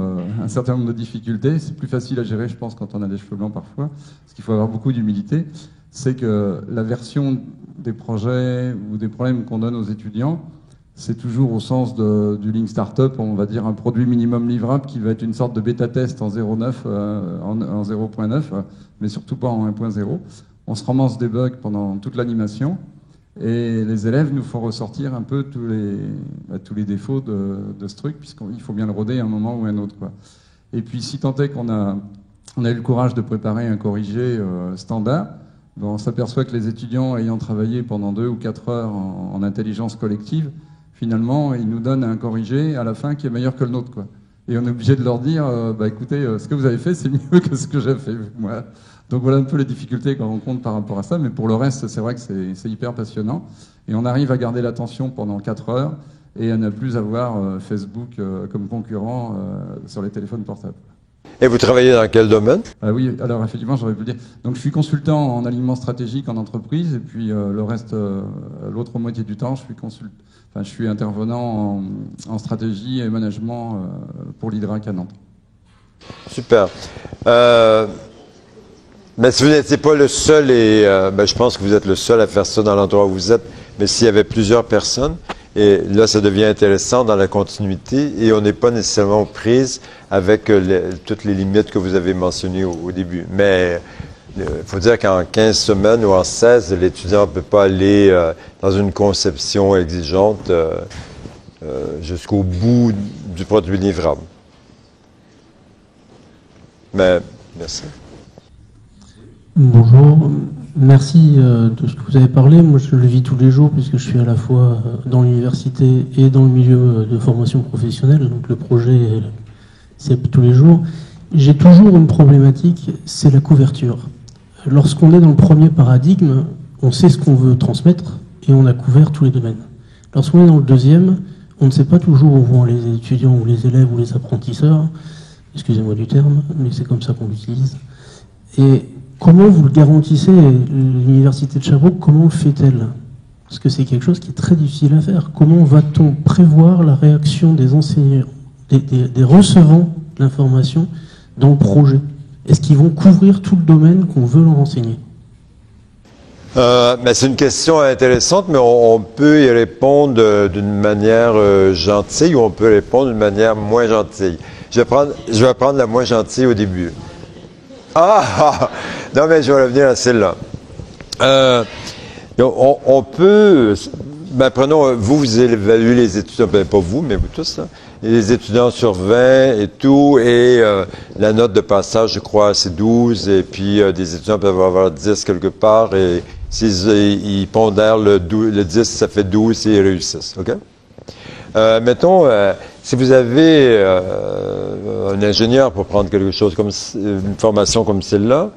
un certain nombre de difficultés. C'est plus facile à gérer, je pense, quand on a des cheveux blancs parfois, parce qu'il faut avoir beaucoup d'humilité. C'est que la version des projets ou des problèmes qu'on donne aux étudiants, c'est toujours au sens du Lean Startup, on va dire un produit minimum livrable qui va être une sorte de bêta-test en 0.9, en 0.9, mais surtout pas en 1.0. On se ramasse des bugs pendant toute l'animation. Et les élèves nous font ressortir un peu tous les défauts de ce truc, puisqu'il faut bien le roder à un moment ou à un autre, quoi. Et puis, si tant est qu'on a eu le courage de préparer un corrigé standard, on s'aperçoit que les étudiants ayant travaillé pendant 2 ou 4 heures en intelligence collective, finalement, ils nous donnent un corrigé à la fin qui est meilleur que le nôtre, quoi. Et on est obligé de leur dire, écoutez, ce que vous avez fait, c'est mieux que ce que j'ai fait, moi. Donc voilà un peu les difficultés qu'on rencontre par rapport à ça, mais pour le reste, c'est vrai que c'est hyper passionnant. Et on arrive à garder l'attention pendant 4 heures et à ne plus avoir Facebook comme concurrent sur les téléphones portables. Et vous travaillez dans quel domaine? Oui, alors effectivement, j'aurais pu le dire. Donc je suis consultant en alignement stratégique en entreprise, et puis le reste, l'autre moitié du temps, je suis intervenant en stratégie et management pour l'Hydrac à Nantes. Super. Mais si vous n'étiez pas le seul, et je pense que vous êtes le seul à faire ça dans l'endroit où vous êtes, mais s'il y avait plusieurs personnes, et là ça devient intéressant dans la continuité, et on n'est pas nécessairement aux prises avec toutes les limites que vous avez mentionnées au début. Mais il faut dire qu'en 15 semaines ou en 16, l'étudiant ne peut pas aller dans une conception exigeante jusqu'au bout du produit livrable. Mais merci. Bonjour, merci de ce que vous avez parlé. Moi, je le vis tous les jours puisque je suis à la fois dans l'université et dans le milieu de formation professionnelle. Donc le projet, c'est tous les jours. J'ai toujours une problématique, c'est la couverture. Lorsqu'on est dans le premier paradigme, on sait ce qu'on veut transmettre et on a couvert tous les domaines. Lorsqu'on est dans le deuxième, on ne sait pas toujours où vont les étudiants ou les élèves ou les apprentisseurs. Excusez-moi du terme, mais c'est comme ça qu'on l'utilise. Et comment vous le garantissez, l'université de Sherbrooke, comment le fait-elle? Parce que c'est quelque chose qui est très difficile à faire. Comment va-t-on prévoir la réaction des enseignants des recevants de l'information dans le projet? Est-ce qu'ils vont couvrir tout le domaine qu'on veut leur enseigner? Mais c'est une question intéressante, mais on peut y répondre d'une manière gentille ou on peut répondre d'une manière moins gentille. Je vais prendre la moins gentille au début. Non, mais je vais revenir à celle-là. On peut... prenons, vous évaluez les étudiants, pas vous, mais vous tous, là. Les étudiants sur 20 et tout, et la note de passage, je crois, c'est 12, et puis des étudiants peuvent avoir 10 quelque part, et s'ils pondèrent le 10, ça fait 12 s'ils réussissent, OK? Mettons, si vous avez un ingénieur, pour prendre quelque chose comme une formation comme celle-là,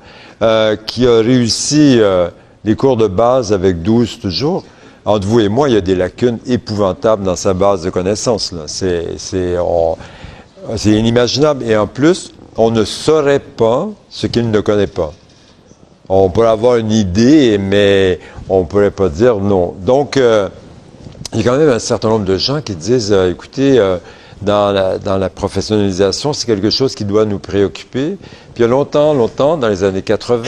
qui a réussi les cours de base avec 12 toujours, entre vous et moi, il y a des lacunes épouvantables dans sa base de connaissances, là. C'est inimaginable. Et en plus, on ne saurait pas ce qu'il ne connaît pas. On pourrait avoir une idée, mais on ne pourrait pas dire non. Donc, il y a quand même un certain nombre de gens qui disent, écoutez, dans la professionnalisation, c'est quelque chose qui doit nous préoccuper. Puis il y a longtemps, dans les années 80,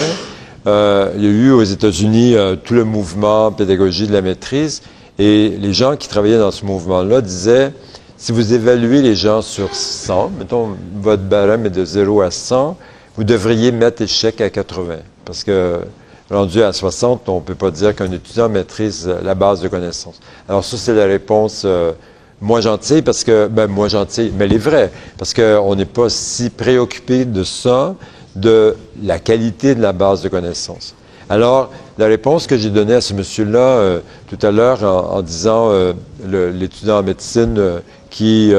il y a eu aux États-Unis tout le mouvement pédagogie de la maîtrise, et les gens qui travaillaient dans ce mouvement-là disaient, si vous évaluez les gens sur 100, mettons votre barème est de 0 à 100, vous devriez mettre échec à 80. Parce que rendu à 60, on ne peut pas dire qu'un étudiant maîtrise la base de connaissances. Alors ça, c'est la réponse moins gentille, parce que, moins gentille, mais elle est vraie, parce qu'on n'est pas si préoccupé de ça, de la qualité de la base de connaissances. Alors, la réponse que j'ai donnée à ce monsieur-là tout à l'heure en disant l'étudiant en médecine qui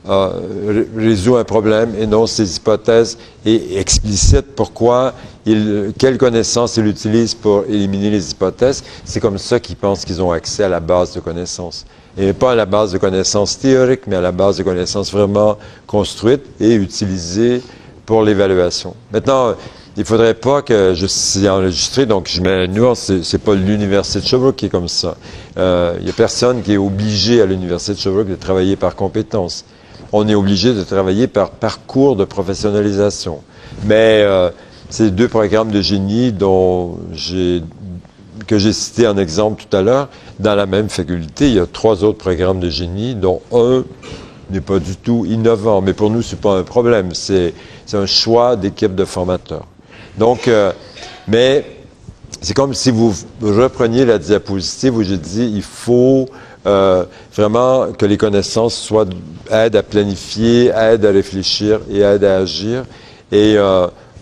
résout un problème, énonce ses hypothèses et explicite pourquoi quelles connaissances il utilise pour éliminer les hypothèses, c'est comme ça qu'ils pensent qu'ils ont accès à la base de connaissances. Et pas à la base de connaissances théoriques, mais à la base de connaissances vraiment construites et utilisées pour l'évaluation. Maintenant, il ne faudrait pas que je s'y enregistré, donc je mets une nuance, c'est pas l'Université de Sherbrooke qui est comme ça. Il n'y a personne qui est obligé à l'Université de Sherbrooke de travailler par compétences. On est obligé de travailler par parcours de professionnalisation. Mais ces deux programmes de génie que j'ai cités en exemple tout à l'heure, dans la même faculté, il y a 3 autres programmes de génie, dont un n'est pas du tout innovant. Mais pour nous, c'est pas un problème. C'est un choix d'équipe de formateurs. Donc, mais c'est comme si vous repreniez la diapositive où j'ai dit il faut vraiment que les connaissances aident à planifier, aident à réfléchir et aident à agir. Et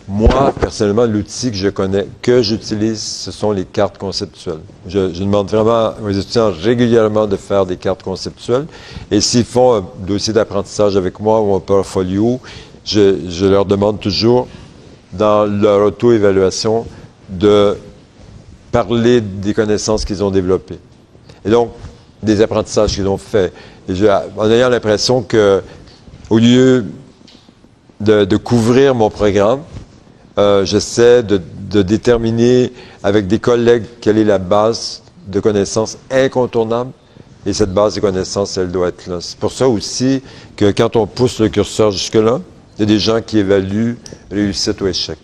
moi, personnellement, l'outil que je connais, que j'utilise, ce sont les cartes conceptuelles. Je demande vraiment aux étudiants régulièrement de faire des cartes conceptuelles. Et s'ils font un dossier d'apprentissage avec moi ou un portfolio, je leur demande toujours, dans leur auto-évaluation, de parler des connaissances qu'ils ont développées. Et donc, des apprentissages qu'ils ont faits. En ayant l'impression que, au lieu de couvrir mon programme, j'essaie de déterminer avec des collègues quelle est la base de connaissances incontournable. Et cette base de connaissances, elle doit être là. C'est pour ça aussi que quand on pousse le curseur jusque-là, il y a des gens qui évaluent réussite ou échec.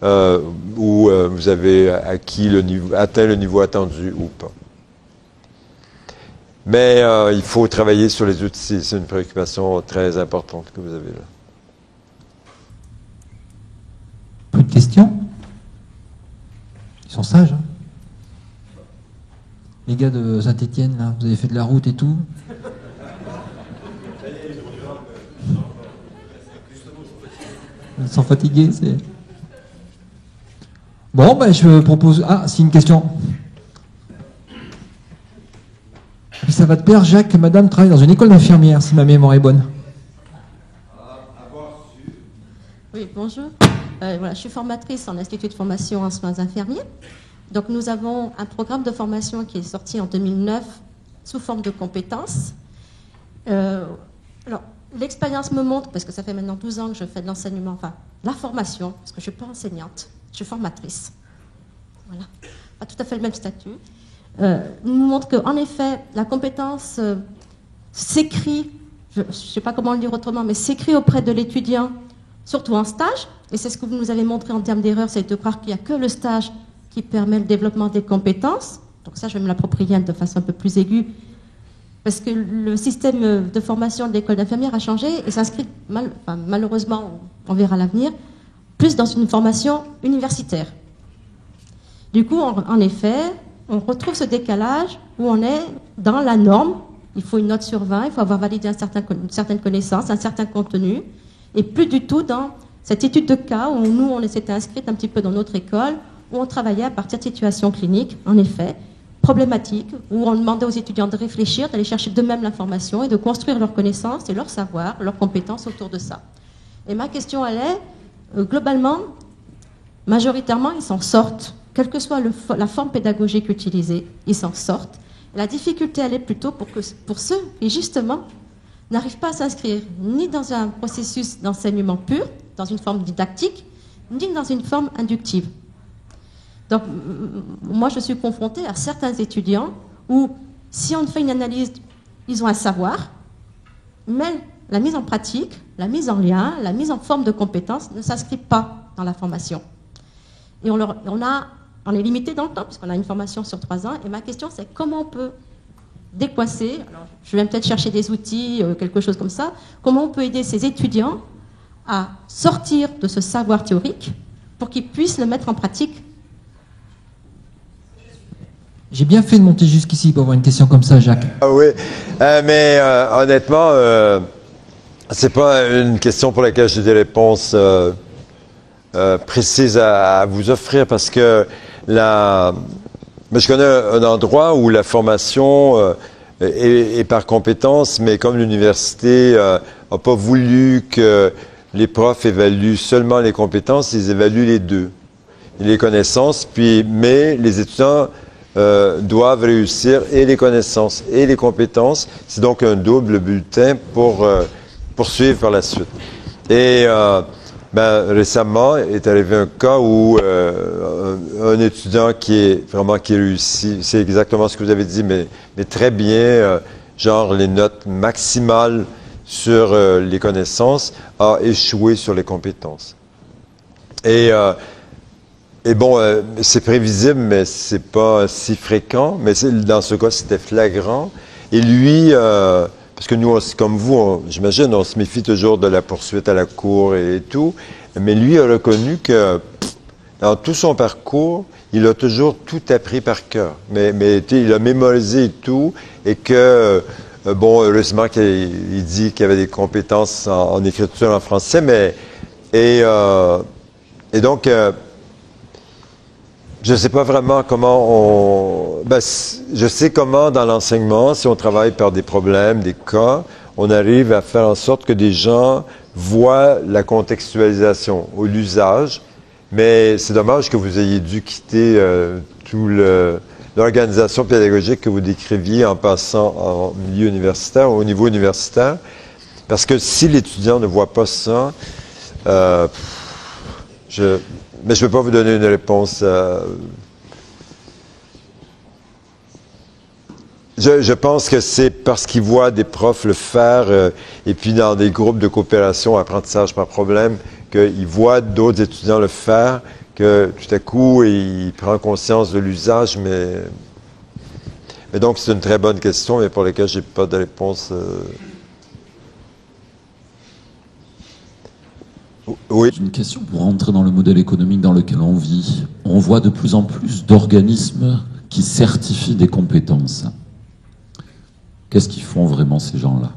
Où vous avez atteint le niveau attendu ou pas. Mais il faut travailler sur les outils. C'est une préoccupation très importante que vous avez là. Plus de questions? Ils sont sages, hein? Les gars de Saint-Étienne, là, vous avez fait de la route et tout? Ils sont fatigués, c'est... Bon, je propose... Ah, c'est une question. Puis ça va te plaire, Jacques, que madame travaille dans une école d'infirmière, si ma mémoire est bonne. Oui, bonjour. Voilà, je suis formatrice en institut de formation en soins infirmiers. Donc nous avons un programme de formation qui est sorti en 2009 sous forme de compétences. Alors, l'expérience me montre, parce que ça fait maintenant 12 ans que je fais de l'enseignement, enfin, la formation, parce que je ne suis pas enseignante, je suis formatrice. Voilà, pas tout à fait le même statut. Nous montre qu'en effet, la compétence s'écrit je ne sais pas comment le dire autrement, mais s'écrit auprès de l'étudiant, surtout en stage, et c'est ce que vous nous avez montré en termes d'erreur, c'est de croire qu'il n'y a que le stage qui permet le développement des compétences. Donc ça, je vais me l'approprier de façon un peu plus aiguë, parce que le système de formation de l'école d'infirmière a changé et s'inscrit, malheureusement, on verra à l'avenir, plus dans une formation universitaire. Du coup, en effet, on retrouve ce décalage où on est dans la norme. Il faut une note sur 20, il faut avoir validé une certaine connaissance, un certain contenu, et plus du tout dans cette étude de cas où nous, on s'était inscrite un petit peu dans notre école, où on travaillait à partir de situations cliniques, en effet, problématiques, où on demandait aux étudiants de réfléchir, d'aller chercher d'eux-mêmes l'information et de construire leurs connaissances et leur savoir, leurs compétences autour de ça. Et ma question, elle est, globalement, majoritairement, ils s'en sortent. Quelle que soit la forme pédagogique utilisée, ils s'en sortent. La difficulté, elle est plutôt pour ceux qui, justement, n'arrivent pas à s'inscrire ni dans un processus d'enseignement pur, dans une forme didactique, ni dans une forme inductive. Donc, moi, je suis confrontée à certains étudiants où, si on fait une analyse, ils ont un savoir, mais la mise en pratique, la mise en lien, la mise en forme de compétences ne s'inscrit pas dans la formation. Et on est limité dans le temps, puisqu'on a une formation sur 3 ans, et ma question, c'est comment on peut décoincer, alors, je vais peut-être chercher des outils, quelque chose comme ça, comment on peut aider ces étudiants à sortir de ce savoir théorique pour qu'ils puissent le mettre en pratique. J'ai bien fait de monter jusqu'ici pour avoir une question comme ça, Jacques. Ah oui, mais honnêtement, c'est pas une question pour laquelle j'ai des réponses précises à vous offrir, parce que mais je connais un endroit où la formation est par compétence, mais comme l'université n'a pas voulu que les profs évaluent seulement les compétences, ils évaluent les deux, les connaissances, mais les étudiants doivent réussir et les connaissances et les compétences. C'est donc un double bulletin pour poursuivre par la suite. Et récemment est arrivé un cas où un étudiant qui réussit, c'est exactement ce que vous avez dit, mais très bien, genre les notes maximales sur les connaissances, a échoué sur les compétences. Et bon, c'est prévisible, mais c'est pas si fréquent. Mais dans ce cas, c'était flagrant. Et lui, parce que nous, comme vous, j'imagine, on se méfie toujours de la poursuite à la cour et tout. Mais lui a reconnu que dans tout son parcours, il a toujours tout appris par cœur. Mais il a mémorisé et tout. Et que, heureusement qu'il dit qu'il avait des compétences en écriture en français. Et donc, je ne sais pas vraiment comment je sais comment dans l'enseignement, si on travaille par des problèmes, des cas, on arrive à faire en sorte que des gens voient la contextualisation ou l'usage. Mais c'est dommage que vous ayez dû quitter l'organisation pédagogique que vous décriviez en passant en milieu universitaire, au niveau universitaire. Parce que si l'étudiant ne voit pas ça, mais je ne peux pas vous donner une réponse. Je pense que c'est parce qu'ils voient des profs le faire et puis dans des groupes de coopération, apprentissage par problème, qu'ils voient d'autres étudiants le faire, que tout à coup, ils prennent conscience de l'usage. Mais donc, c'est une très bonne question, mais pour laquelle je n'ai pas de réponse. Oui. Une question pour rentrer dans le modèle économique dans lequel on vit. On voit de plus en plus d'organismes qui certifient des compétences. Qu'est-ce qu'ils font vraiment ces gens-là?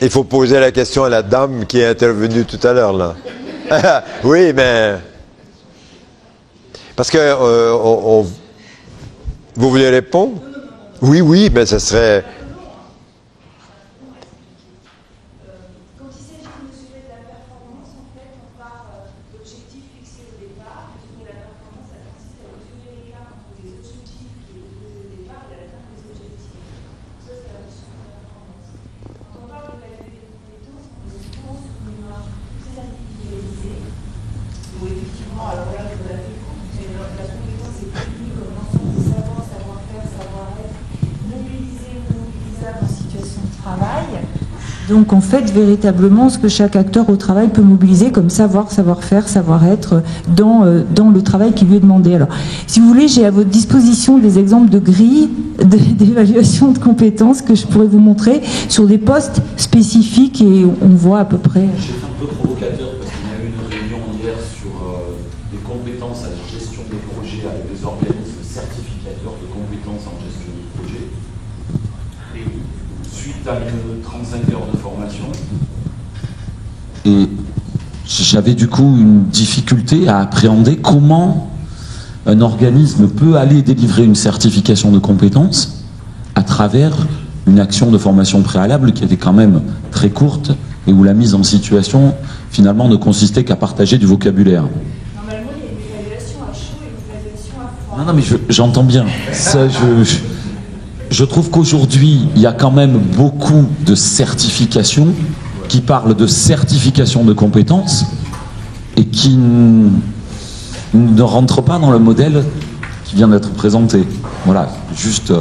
Il faut poser la question à la dame qui est intervenue tout à l'heure, là. Oui, mais... Parce que... Vous voulez répondre? Oui, mais ça serait... Donc en fait, véritablement, ce que chaque acteur au travail peut mobiliser comme savoir, savoir-faire, savoir-être dans le travail qui lui est demandé. Alors, si vous voulez, j'ai à votre disposition des exemples de grilles d'évaluation de compétences que je pourrais vous montrer sur des postes spécifiques et on voit à peu près... C'est un peu provocateur parce qu'il y a eu une réunion hier sur des compétences à la gestion des projets avec des organismes certificateurs de compétences en gestion de projet. Et suite à une 35 heures de formation. Et j'avais du coup une difficulté à appréhender comment un organisme peut aller délivrer une certification de compétences à travers une action de formation préalable qui était quand même très courte et où la mise en situation finalement ne consistait qu'à partager du vocabulaire. Normalement, il y a une évaluation à chaud et une évaluation à froid. Non, mais j'entends bien. Ça, je trouve qu'aujourd'hui, il y a quand même beaucoup de certifications qui parlent de certification de compétences et qui ne rentrent pas dans le modèle qui vient d'être présenté. Voilà, juste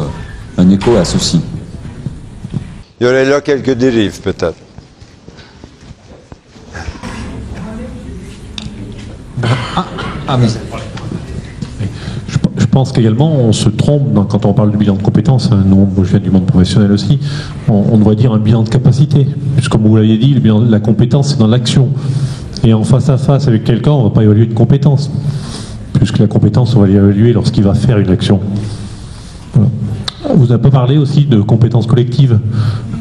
un écho à ceci. Il y aurait là quelques dérives, peut-être. Mais... Je pense qu'également, on se trompe quand on parle du bilan de compétences. Nous, moi, je viens du monde professionnel aussi. On devrait dire un bilan de capacité. Puisque, comme vous l'avez dit, le bilan de la compétence, c'est dans l'action. Et en face à face avec quelqu'un, on ne va pas évaluer une compétence. Puisque la compétence, on va l'évaluer lorsqu'il va faire une action. Voilà. Vous n'avez pas parlé aussi de compétences collectives.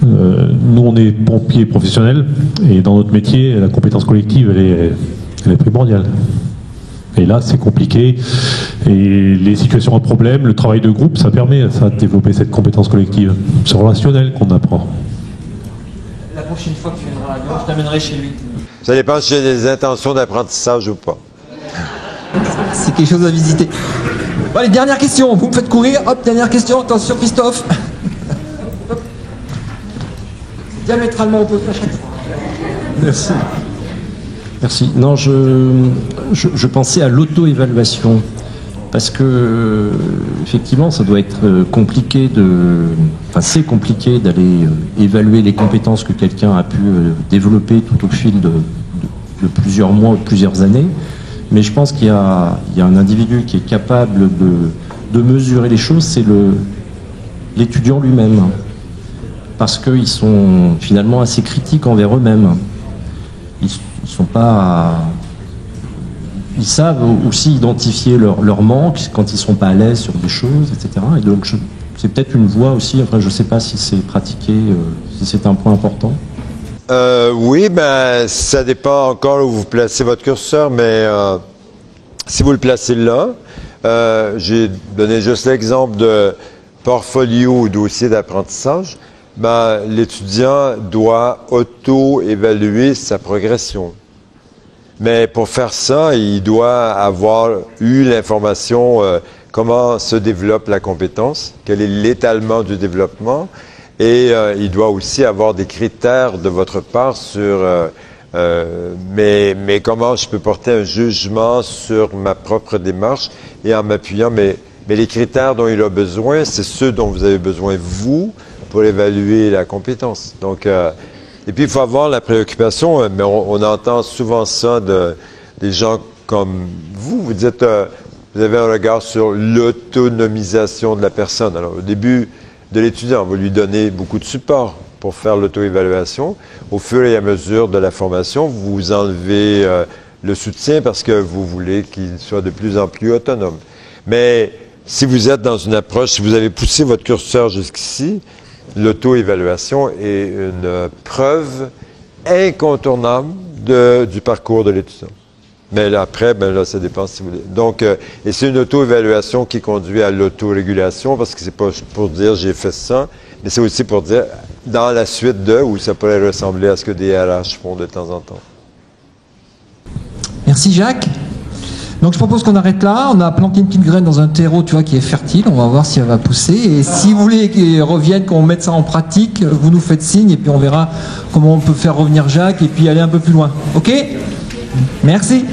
Nous, on est pompiers professionnels. Et dans notre métier, la compétence collective, elle est primordiale. Et là, c'est compliqué. Et les situations à problème, le travail de groupe, ça permet de développer cette compétence collective. C'est relationnel qu'on apprend. La prochaine fois que tu viendras à Lyon, je t'amènerai chez lui. Ça dépend si j'ai des intentions d'apprentissage ou pas. C'est quelque chose à visiter. Bon, allez, dernière question. Vous me faites courir. Hop, dernière question. Attention, Christophe. Diamétralement opposé à chaque fois. Merci. Merci. Non, je pensais à l'auto-évaluation. Parce que, effectivement, ça doit être compliqué Enfin, c'est compliqué d'aller évaluer les compétences que quelqu'un a pu développer tout au fil de plusieurs mois ou de plusieurs années. Mais je pense qu'il y a un individu qui est capable de mesurer les choses, c'est l'étudiant lui-même. Parce qu'ils sont finalement assez critiques envers eux-mêmes. Ils savent aussi identifier leurs manques quand ils ne sont pas à l'aise sur des choses, etc. Et donc c'est peut-être une voie aussi, enfin je ne sais pas si c'est pratiqué, si c'est un point important. Oui, ça dépend encore où vous placez votre curseur, mais si vous le placez là, j'ai donné juste l'exemple de portfolio ou dossier d'apprentissage, l'étudiant doit auto-évaluer sa progression. Mais pour faire ça, il doit avoir eu l'information comment se développe la compétence, quel est l'étalement du développement, et il doit aussi avoir des critères de votre part sur mais comment je peux porter un jugement sur ma propre démarche et en m'appuyant, mais les critères dont il a besoin, c'est ceux dont vous avez besoin vous pour évaluer la compétence. Donc et puis, il faut avoir la préoccupation, mais on entend souvent ça des gens comme vous. Vous dites, vous avez un regard sur l'autonomisation de la personne. Alors, au début de l'étudiant, on va lui donner beaucoup de support pour faire l'auto-évaluation. Au fur et à mesure de la formation, vous enlevez le soutien parce que vous voulez qu'il soit de plus en plus autonome. Mais si vous êtes dans une approche, si vous avez poussé votre curseur jusqu'ici, l'auto-évaluation est une preuve incontournable du parcours de l'étudiant. Mais là, après, ça dépend si vous voulez. Donc, et c'est une auto-évaluation qui conduit à l'autorégulation, parce que c'est pas pour dire j'ai fait ça, mais c'est aussi pour dire dans la suite où ça pourrait ressembler à ce que des RH font de temps en temps. Merci Jacques. Donc je propose qu'on arrête là. On a planté une petite graine dans un terreau, tu vois, qui est fertile. On va voir si elle va pousser. Et si vous voulez qu'elle revienne, qu'on mette ça en pratique, vous nous faites signe et puis on verra comment on peut faire revenir Jacques et puis aller un peu plus loin. Ok ? Merci.